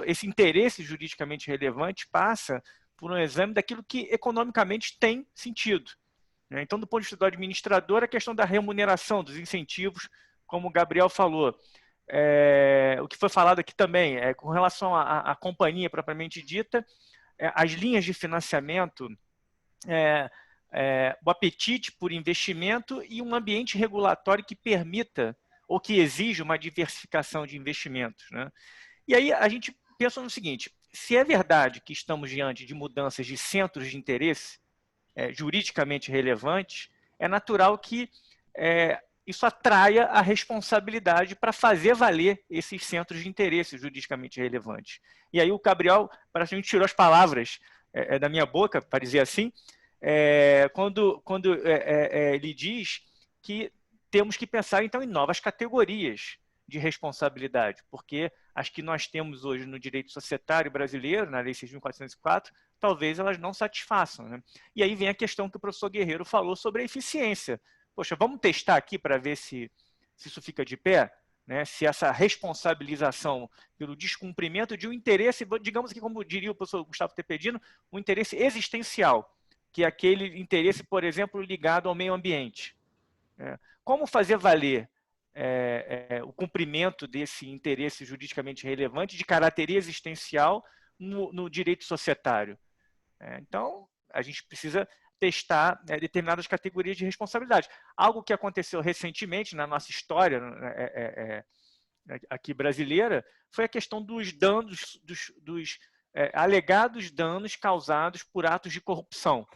esse interesse juridicamente relevante passa por um exame daquilo que economicamente tem sentido. Então, do ponto de vista do administrador, a questão da remuneração, dos incentivos, como o Gabriel falou. O que foi falado aqui também, com relação à companhia propriamente dita, as linhas de financiamento, o apetite por investimento e um ambiente regulatório que permita ou que exija uma diversificação de investimentos, né? E aí a gente pensa no seguinte: se é verdade que estamos diante de mudanças de centros de interesse juridicamente relevantes, é natural que isso atraia a responsabilidade para fazer valer esses centros de interesse juridicamente relevantes. E aí o Gabriel praticamente tirou as palavras da minha boca, para dizer assim, quando ele diz que temos que pensar, então, em novas categorias de responsabilidade, porque as que nós temos hoje no direito societário brasileiro, na Lei 6.404, talvez elas não satisfaçam, né? E aí vem a questão que o professor Guerreiro falou sobre a eficiência. Poxa, vamos testar aqui para ver se isso fica de pé, né? Se essa responsabilização pelo descumprimento de um interesse, digamos que, como diria o professor Gustavo Tepedino, um interesse existencial, que é aquele interesse, por exemplo, ligado ao meio ambiente. Como fazer valer o cumprimento desse interesse juridicamente relevante de caráter existencial no direito societário? Então, a gente precisa testar determinadas categorias de responsabilidade. Algo que aconteceu recentemente na nossa história aqui brasileira foi a questão dos danos, dos alegados danos causados por atos de corrupção,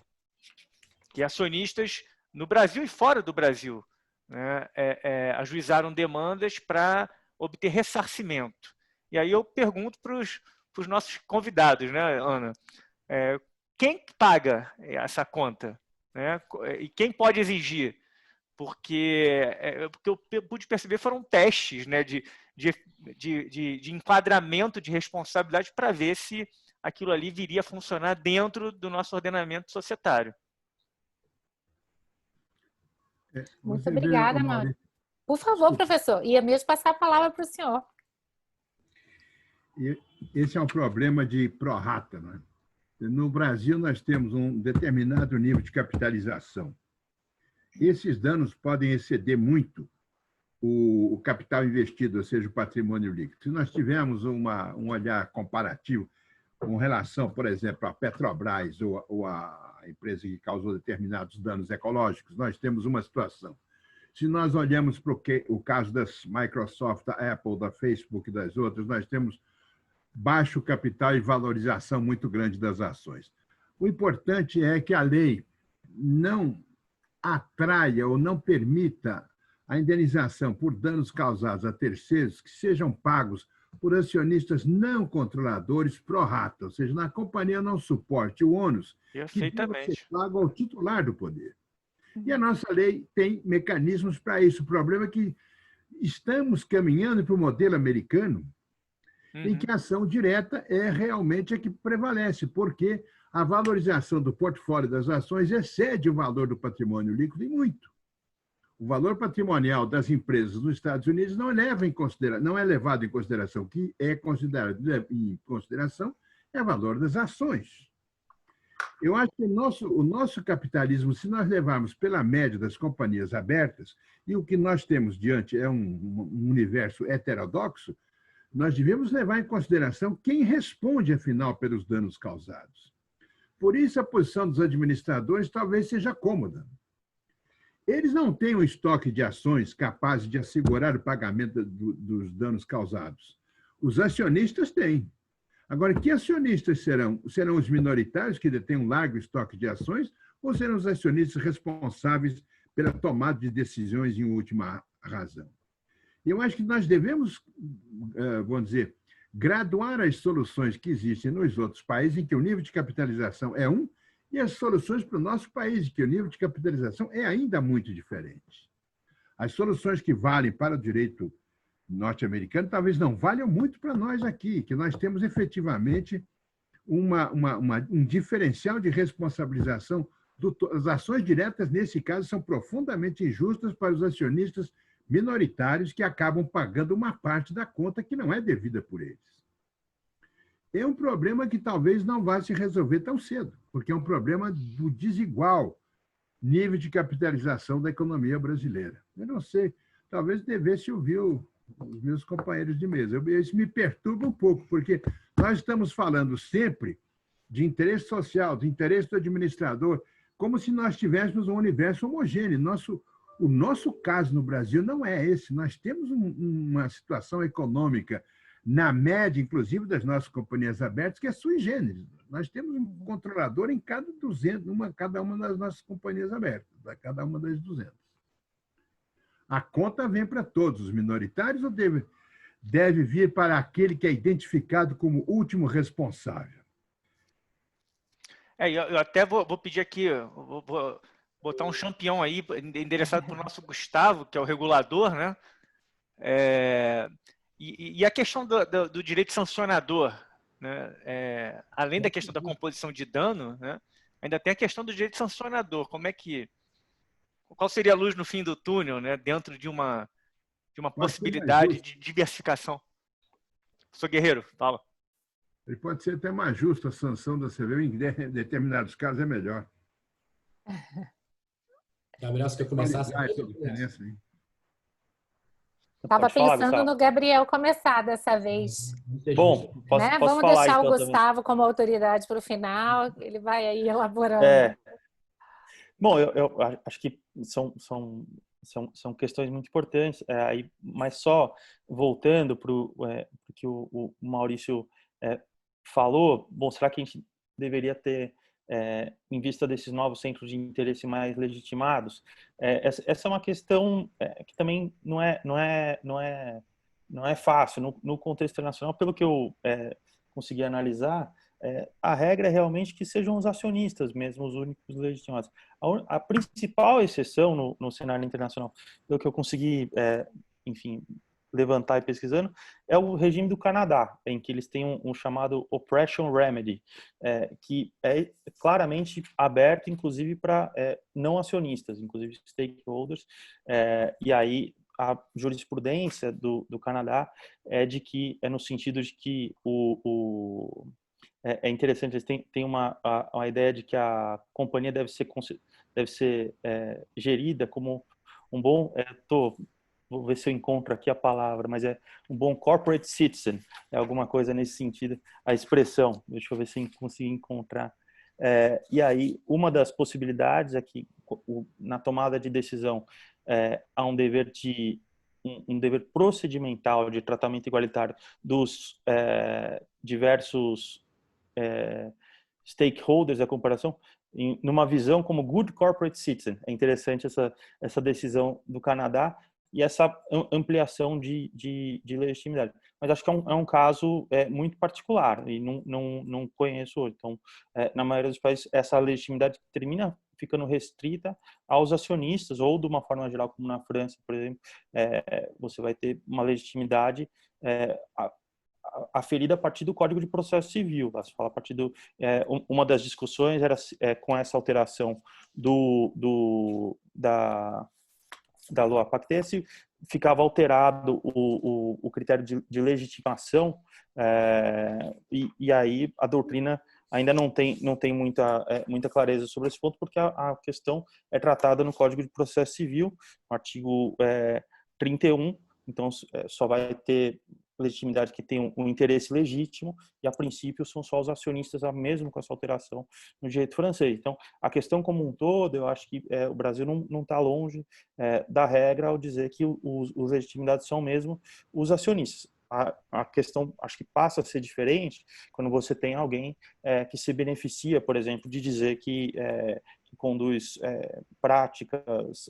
que acionistas no Brasil e fora do Brasil, né, ajuizaram demandas para obter ressarcimento. E aí eu pergunto para os nossos convidados, né, Ana, quem paga essa conta, né? E quem pode exigir? Porque eu pude perceber foram testes, né, de enquadramento de responsabilidade para ver se aquilo ali viria a funcionar dentro do nosso ordenamento societário. Muito obrigada, Mauro. Por favor, professor, ia mesmo passar a palavra para o senhor. Esse é um problema de pró-rata, não é? No Brasil, nós temos um determinado nível de capitalização. Esses danos podem exceder muito o capital investido, ou seja, o patrimônio líquido. Se nós tivermos um olhar comparativo, com relação, por exemplo, à Petrobras ou à empresa que causou determinados danos ecológicos, nós temos uma situação. Se nós olhamos para o caso das Microsoft, da Apple, da Facebook e das outras, nós temos baixo capital e valorização muito grande das ações. O importante é que a lei não atraia ou não permita a indenização por danos causados a terceiros que sejam pagos por acionistas não controladores pro rata, ou seja, na companhia não suporte o ônus que deve ser pago ao titular do poder. E a nossa lei tem mecanismos para isso. O problema é que estamos caminhando para o modelo americano, em que a ação direta é realmente a que prevalece, porque a valorização do portfólio das ações excede o valor do patrimônio líquido e muito. O valor patrimonial das empresas nos Estados Unidos não é levado em consideração. O que é considerado em consideração é o valor das ações. Eu acho que o nosso capitalismo, se nós levarmos pela média das companhias abertas, e o que nós temos diante é um universo heterodoxo, nós devemos levar em consideração quem responde, afinal, pelos danos causados. Por isso, a posição dos administradores talvez seja cômoda. Eles não têm um estoque de ações capaz de assegurar o pagamento dos danos causados. Os acionistas têm. Agora, que acionistas serão? Serão os minoritários, que detêm um largo estoque de ações, ou serão os acionistas responsáveis pela tomada de decisões em última razão? Eu acho que nós devemos, vamos dizer, graduar as soluções que existem nos outros países, em que o nível de capitalização é um, e as soluções para o nosso país, em que o nível de capitalização é ainda muito diferente. As soluções que valem para o direito norte-americano talvez não valham muito para nós aqui, que nós temos efetivamente um diferencial de responsabilização. As ações diretas, nesse caso, são profundamente injustas para os acionistas minoritários que acabam pagando uma parte da conta que não é devida por eles. É um problema que talvez não vá se resolver tão cedo, porque é um problema do desigual nível de capitalização da economia brasileira. Eu não sei, talvez devesse ouvir os meus companheiros de mesa. Isso me perturba um pouco, porque nós estamos falando sempre de interesse social, de interesse do administrador, como se nós tivéssemos um universo homogêneo. O nosso caso no Brasil não é esse. Nós temos uma situação econômica, na média, inclusive, das nossas companhias abertas, que é sui generis. Nós temos um controlador em cada uma das nossas companhias abertas, cada uma das 200. A conta vem para todos os minoritários ou deve vir para aquele que é identificado como último responsável? Eu até vou pedir aqui, vou botar um champião aí, endereçado para o nosso Gustavo, que é o regulador, né? E a questão do direito sancionador, né? Além da questão da composição de dano, né? Ainda tem a questão do direito sancionador. Qual seria a luz no fim do túnel, né? Dentro de uma possibilidade de diversificação? Professor Guerreiro, fala. Ele pode ser até mais justo, a sanção da CVM, em determinados casos é melhor. Gabriel, você quer começar? Estava pensando no Gabriel começar dessa vez. Bom, posso Vamos falar, deixar então, o Gustavo também como autoridade para o final, ele vai aí elaborando. Bom, eu acho que são questões muito importantes, mas só voltando para o que o Maurício falou, bom, será que a gente deveria ter, em vista desses novos centros de interesse mais legitimados? Essa é uma questão que também não é fácil no contexto internacional. Pelo que eu consegui analisar, a regra é realmente que sejam os acionistas mesmo os únicos legitimados. A principal exceção no cenário internacional, pelo que eu consegui, enfim, levantar e pesquisando, é o regime do Canadá, em que eles têm um chamado Oppression Remedy, que é claramente aberto, inclusive, para não acionistas, inclusive stakeholders, e aí a jurisprudência do Canadá é de que, no sentido de que é interessante, eles têm uma ideia de que a companhia deve ser gerida como um bom... vou ver se eu encontro aqui a palavra, mas é um bom corporate citizen, é alguma coisa nesse sentido, a expressão. Deixa eu ver se eu consigo encontrar. E aí, uma das possibilidades é que na tomada de decisão há um dever um dever procedimental de tratamento igualitário dos diversos stakeholders da corporação, numa visão como good corporate citizen. É interessante essa decisão do Canadá e essa ampliação de legitimidade. Mas acho que é um caso muito particular e não conheço hoje. Então, na maioria dos países, essa legitimidade termina ficando restrita aos acionistas, ou de uma forma geral, como na França, por exemplo, você vai ter uma legitimidade aferida a partir do Código de Processo Civil. Você fala a partir uma das discussões era com essa alteração da Loi Pacte, se ficava alterado o critério de legitimação, e aí a doutrina ainda não tem muita clareza sobre esse ponto, porque a questão é tratada no Código de Processo Civil, no artigo 31, então só vai ter legitimidade que tem um interesse legítimo, e a princípio são só os acionistas, mesmo com essa alteração no direito francês. Então, a questão como um todo, eu acho que o Brasil não está longe da regra ao dizer que os legitimidades são mesmo os acionistas. A questão, acho que passa a ser diferente quando você tem alguém que se beneficia, por exemplo, de dizer que conduz práticas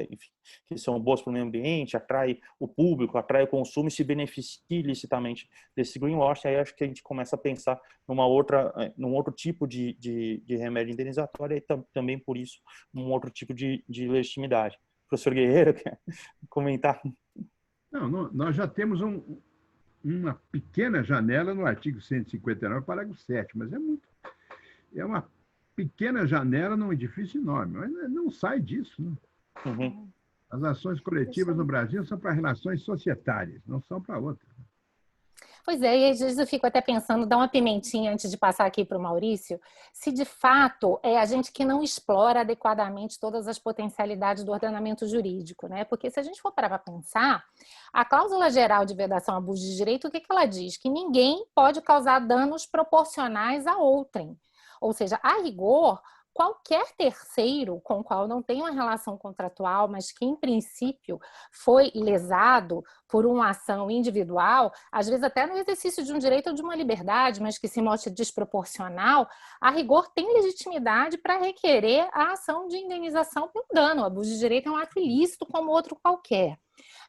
enfim, que são boas para o meio ambiente, atrai o público, atrai o consumo e se beneficia ilicitamente desse greenwashing. Aí acho que a gente começa a pensar num outro tipo de remédio indenizatório e também, por isso, num outro tipo de legitimidade. Professor Guerreiro, quer comentar? Não, nós já temos uma pequena janela no artigo 159, parágrafo 7º, mas é uma pequena janela num edifício enorme, mas não sai disso, né? Uhum. As ações coletivas no Brasil são para relações societárias, não são para outras. Pois é, e às vezes eu fico até pensando, dar uma pimentinha antes de passar aqui para o Maurício, se de fato é a gente que não explora adequadamente todas as potencialidades do ordenamento jurídico, né? Porque se a gente for parar para pensar, a cláusula geral de vedação a abuso de direito, o que ela diz? Que ninguém pode causar danos proporcionais a outrem. Ou seja, a rigor, qualquer terceiro com o qual não tem uma relação contratual, mas que, em princípio, foi lesado por uma ação individual, às vezes até no exercício de um direito ou de uma liberdade, mas que se mostre desproporcional, a rigor tem legitimidade para requerer a ação de indenização por dano. O abuso de direito é um ato ilícito como outro qualquer.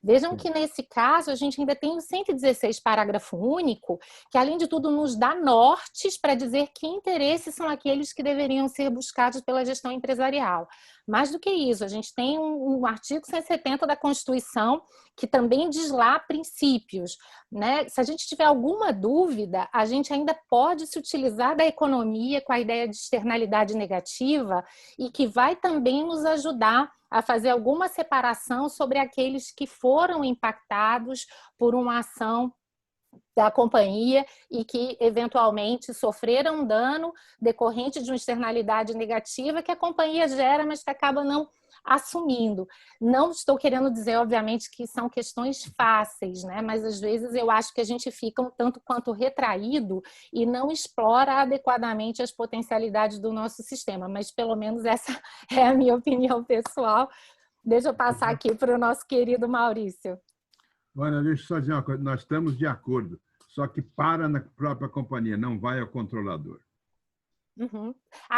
Vejam que, nesse caso, a gente ainda tem o 116, parágrafo único, que, além de tudo, nos dá nortes para dizer que interesses são aqueles que deveriam ser buscados pela gestão empresarial. Mais do que isso, a gente tem um artigo 170 da Constituição, que também diz lá princípios, né? Se a gente tiver alguma dúvida, a gente ainda pode se utilizar da economia com a ideia de externalidade negativa e que vai também nos ajudar a fazer alguma separação sobre aqueles que foram impactados por uma ação da companhia e que eventualmente sofreram dano decorrente de uma externalidade negativa que a companhia gera, mas que acaba não assumindo. Não estou querendo dizer, obviamente, que são questões fáceis, né? Mas às vezes eu acho que a gente fica um tanto quanto retraído e não explora adequadamente as potencialidades do nosso sistema, mas pelo menos essa é a minha opinião pessoal. Deixa eu passar aqui para o nosso querido Maurício. Olha, deixa eu só dizer uma coisa, nós estamos de acordo, só que para na própria companhia, não vai ao controlador. Uhum.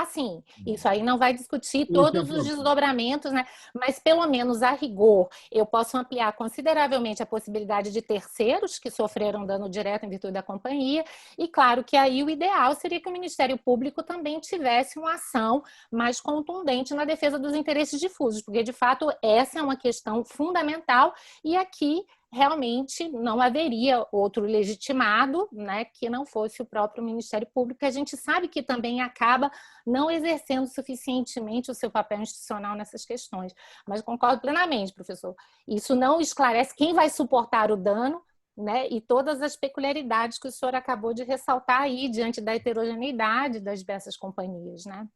Sim, isso aí não vai discutir todos os desdobramentos, né? Mas pelo menos a rigor eu posso ampliar consideravelmente a possibilidade de terceiros que sofreram dano direto em virtude da companhia, e claro que aí o ideal seria que o Ministério Público também tivesse uma ação mais contundente na defesa dos interesses difusos, porque de fato essa é uma questão fundamental e aqui realmente não haveria outro legitimado, né, que não fosse o próprio Ministério Público, que a gente sabe que também acaba não exercendo suficientemente o seu papel institucional nessas questões. Mas concordo plenamente, professor. Isso não esclarece quem vai suportar o dano, né, e todas as peculiaridades que o senhor acabou de ressaltar aí, diante da heterogeneidade das diversas companhias, né?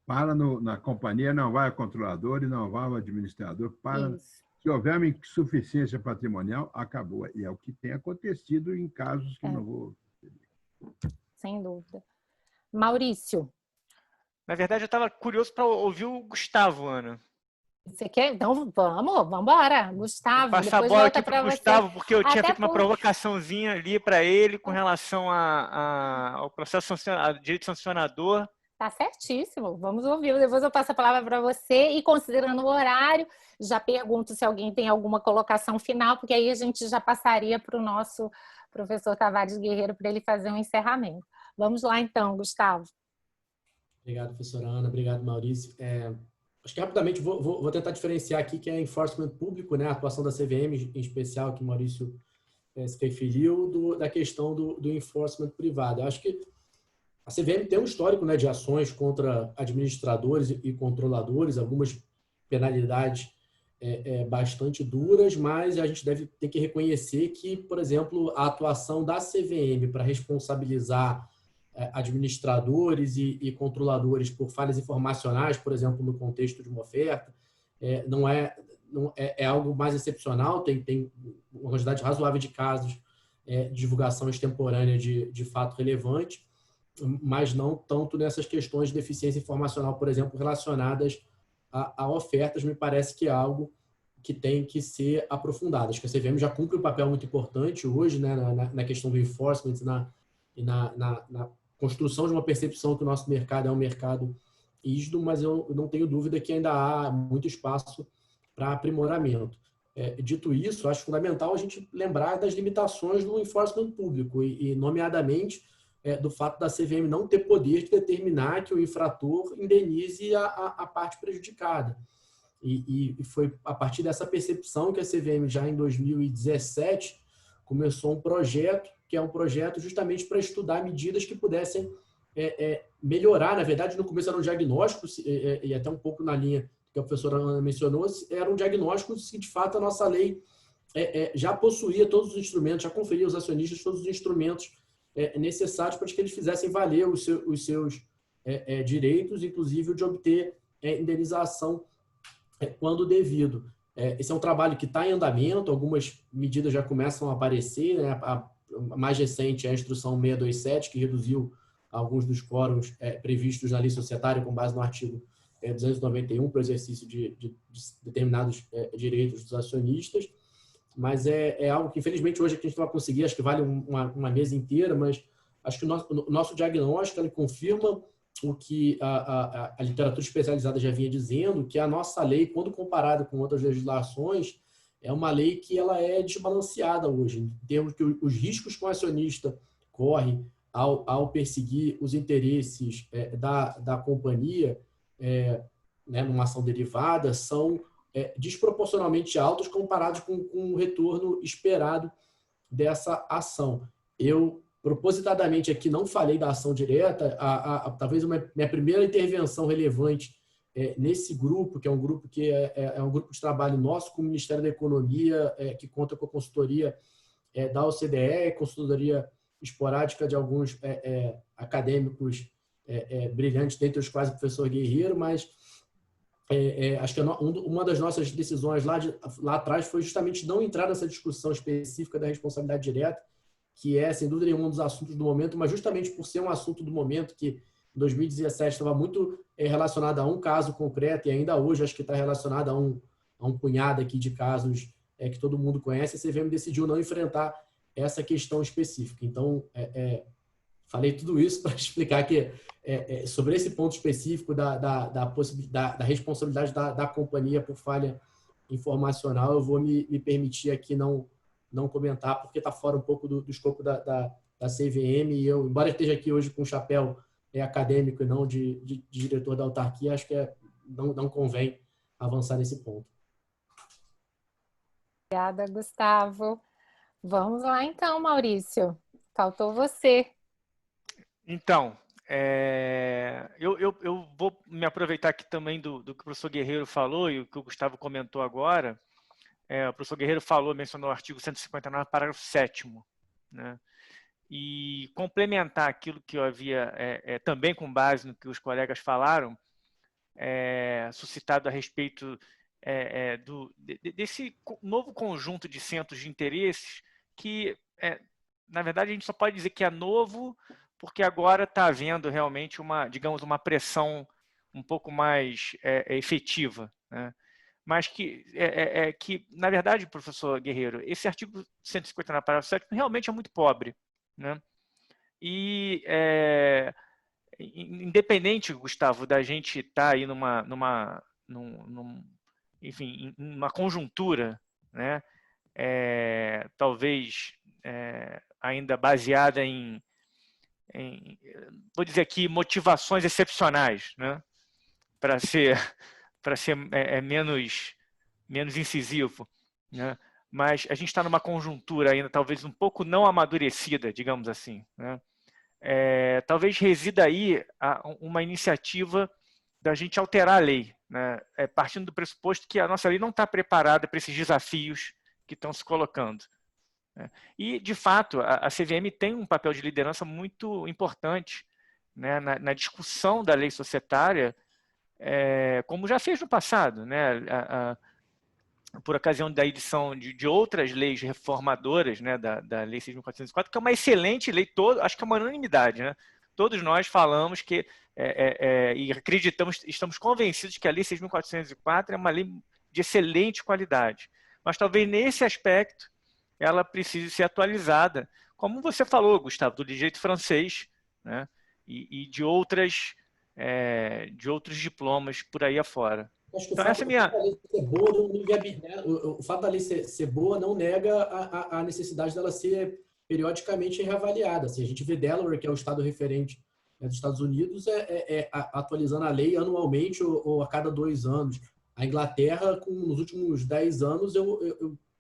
Para na companhia, não vai ao controlador e não vai ao administrador, para... Isso. Se houver uma insuficiência patrimonial, acabou. E é o que tem acontecido em casos que não vou... Sem dúvida. Maurício, Na verdade, eu estava curioso para ouvir o Gustavo, Ana. você quer? Então vamos embora. Gustavo, Passar a depois bola volta aqui para para o você. Gustavo, porque eu tinha Até feito uma porque provocaçãozinha ali para ele com relação ao processo a direito sancionador. tá certíssimo. Vamos ouvir. Depois eu passo a palavra para você e, considerando o horário, já pergunto se alguém tem alguma colocação final, porque aí a gente já passaria para o nosso professor Tavares Guerreiro para ele fazer um encerramento. Vamos lá então, Gustavo. Obrigado, professora Ana. Obrigado, Maurício. Acho que rapidamente vou tentar diferenciar aqui que é enforcement público, né, a atuação da CVM, em especial, que o Maurício se referiu, da questão do enforcement privado. Eu acho que a CVM tem um histórico, né, de ações contra administradores e controladores, algumas penalidades bastante duras, mas a gente tem que reconhecer que, por exemplo, a atuação da CVM para responsabilizar administradores e controladores por falhas informacionais, por exemplo, no contexto de uma oferta, é algo mais excepcional, tem uma quantidade razoável de casos de divulgação extemporânea de fato relevante, mas não tanto nessas questões de deficiência informacional, por exemplo, relacionadas a ofertas. Me parece que é algo que tem que ser aprofundado. Acho que a CVM já cumpre um papel muito importante hoje, né, na questão do enforcement e na construção de uma percepção que o nosso mercado é um mercado rígido, mas eu não tenho dúvida que ainda há muito espaço para aprimoramento. Dito isso, acho fundamental a gente lembrar das limitações do enforcement público e nomeadamente, do fato da CVM não ter poder de determinar que o infrator indenize a parte prejudicada. E foi a partir dessa percepção que a CVM, já em 2017, começou um projeto, que é um projeto justamente para estudar medidas que pudessem melhorar. Na verdade, no começo era um diagnóstico, e até um pouco na linha que a professora Ana mencionou, era um diagnóstico se de fato a nossa lei já possuía todos os instrumentos, já conferia aos acionistas todos os instrumentos necessários para que eles fizessem valer os seus direitos, inclusive o de obter indenização quando devido. Esse é um trabalho que está em andamento, algumas medidas já começam a aparecer, né? A mais recente é a Instrução 627, que reduziu alguns dos quórums previstos na lei societária com base no artigo 291 para o exercício de determinados direitos dos acionistas, mas é algo que, infelizmente, hoje a gente não vai conseguir, acho que vale uma mesa inteira, mas acho que o nosso diagnóstico ele confirma o que a literatura especializada já vinha dizendo, que a nossa lei, quando comparada com outras legislações, é uma lei que ela é desbalanceada hoje, em termos que os riscos que o acionista corre ao perseguir os interesses da companhia, né, numa ação derivada, são desproporcionalmente altos comparados com o retorno esperado dessa ação. Eu, propositadamente, aqui não falei da ação direta, talvez minha primeira intervenção relevante nesse grupo, que é um grupo que é um grupo de trabalho nosso com o Ministério da Economia, que conta com a consultoria da OCDE, consultoria esporádica de alguns acadêmicos brilhantes, dentre os quais o professor Guerreiro, mas acho que uma das nossas decisões lá atrás foi justamente não entrar nessa discussão específica da responsabilidade direta, que é, sem dúvida nenhuma, um dos assuntos do momento, mas justamente por ser um assunto do momento que em 2017 estava muito relacionado a um caso concreto e ainda hoje acho que está relacionado a um punhado aqui de casos que todo mundo conhece, a CVM decidiu não enfrentar essa questão específica. Então, falei tudo isso para explicar que sobre esse ponto específico da responsabilidade da companhia por falha informacional, eu vou me permitir aqui não comentar, porque está fora um pouco do escopo da CVM, e eu, embora esteja aqui hoje com o chapéu acadêmico e não de diretor da autarquia, acho que não convém avançar nesse ponto. Obrigada, Gustavo. Vamos lá então, Maurício. Faltou você. Então, eu vou me aproveitar aqui também do que o professor Guerreiro falou e o que o Gustavo comentou agora. O professor Guerreiro mencionou o artigo 159, parágrafo 7º, né? E complementar aquilo que eu havia, também com base no que os colegas falaram, suscitado a respeito desse novo conjunto de centros de interesses que, na verdade, a gente só pode dizer que é novo porque agora está havendo realmente digamos, uma pressão um pouco mais efetiva, né? Mas que, na verdade, professor Guerreiro, esse artigo 150 na parágrafo 7 realmente é muito pobre, né? E, independente, Gustavo, da gente estar aí enfim, uma conjuntura, né? Talvez ainda baseada vou dizer aqui, motivações excepcionais, né? Para ser menos incisivo, né? Mas a gente está numa conjuntura ainda talvez um pouco não amadurecida, digamos assim, né? Talvez resida aí uma iniciativa da gente alterar a lei, né? Partindo do pressuposto que a nossa lei não está preparada para esses desafios que estão se colocando, né? E, de fato, a CVM tem um papel de liderança muito importante, né, na discussão da lei societária, como já fez no passado, né? Por ocasião da edição de outras leis reformadoras, né, da Lei 6.404, que é uma excelente lei, acho que é uma unanimidade, né? Todos nós falamos que, e acreditamos, estamos convencidos que a Lei 6.404 é uma lei de excelente qualidade. Mas talvez nesse aspecto ela precise ser atualizada, como você falou, Gustavo, do direito francês, né, e de outros diplomas por aí afora. Acho que Então, essa é a minha... o fato da lei ser boa não nega a necessidade dela ser periodicamente reavaliada. Assim, a gente vê Delaware, que é o estado referente, né, dos Estados Unidos, atualizando a lei anualmente ou a cada 2 anos. A Inglaterra, nos últimos 10 anos,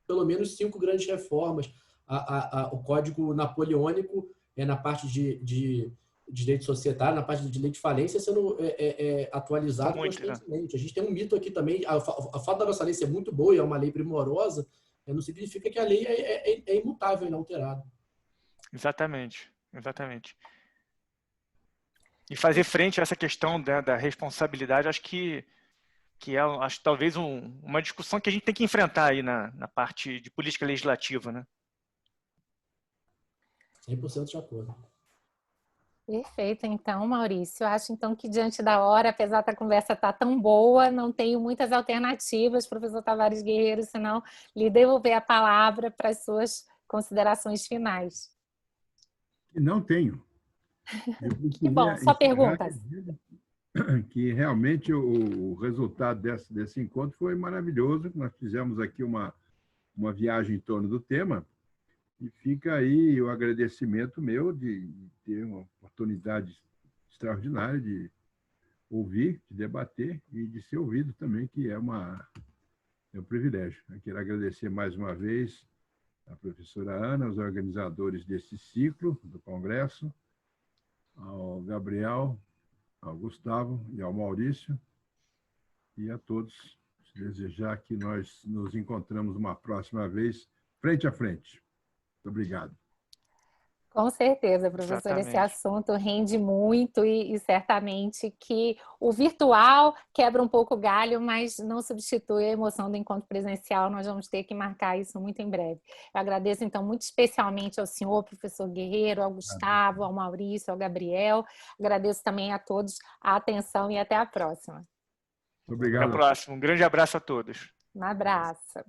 pelo menos 5 grandes reformas. O Código Napoleônico, na parte de direito societário, na parte de lei de falência, sendo atualizado constantemente. A gente tem um mito aqui também, a fato da nossa lei ser muito boa e é uma lei primorosa, não significa que a lei é imutável e inalterada. Exatamente, exatamente. E fazer frente a essa questão da responsabilidade, acho que é talvez uma discussão que a gente tem que enfrentar aí na parte de política legislativa, né? 100% de acordo. Perfeito, então, Maurício. Eu acho, então, que diante da hora, apesar da conversa estar tão boa, não tenho muitas alternativas, professor Tavares Guerreiro, senão lhe devolver a palavra para as suas considerações finais. Não tenho. Que bom, só perguntas. Que realmente o resultado desse encontro foi maravilhoso. Nós fizemos aqui uma viagem em torno do tema e fica aí o agradecimento meu de ter uma oportunidade extraordinária de ouvir, de debater e de ser ouvido também, que é um privilégio. Eu quero agradecer mais uma vez a professora Ana, os organizadores desse ciclo do Congresso, ao Gabriel, ao Gustavo e ao Maurício, e a todos. Desejar que nós nos encontramos uma próxima vez, frente a frente. Muito obrigado. Com certeza, professor. Exatamente. Esse assunto rende muito e certamente que o virtual quebra um pouco o galho, mas não substitui a emoção do encontro presencial. Nós vamos ter que marcar isso muito em breve. Eu agradeço, então, muito especialmente ao senhor, professor Guerreiro, ao Gustavo, ao Maurício, ao Gabriel. Agradeço também a todos a atenção e até a próxima. Obrigado. Até a próxima. Um grande abraço a todos. Um abraço.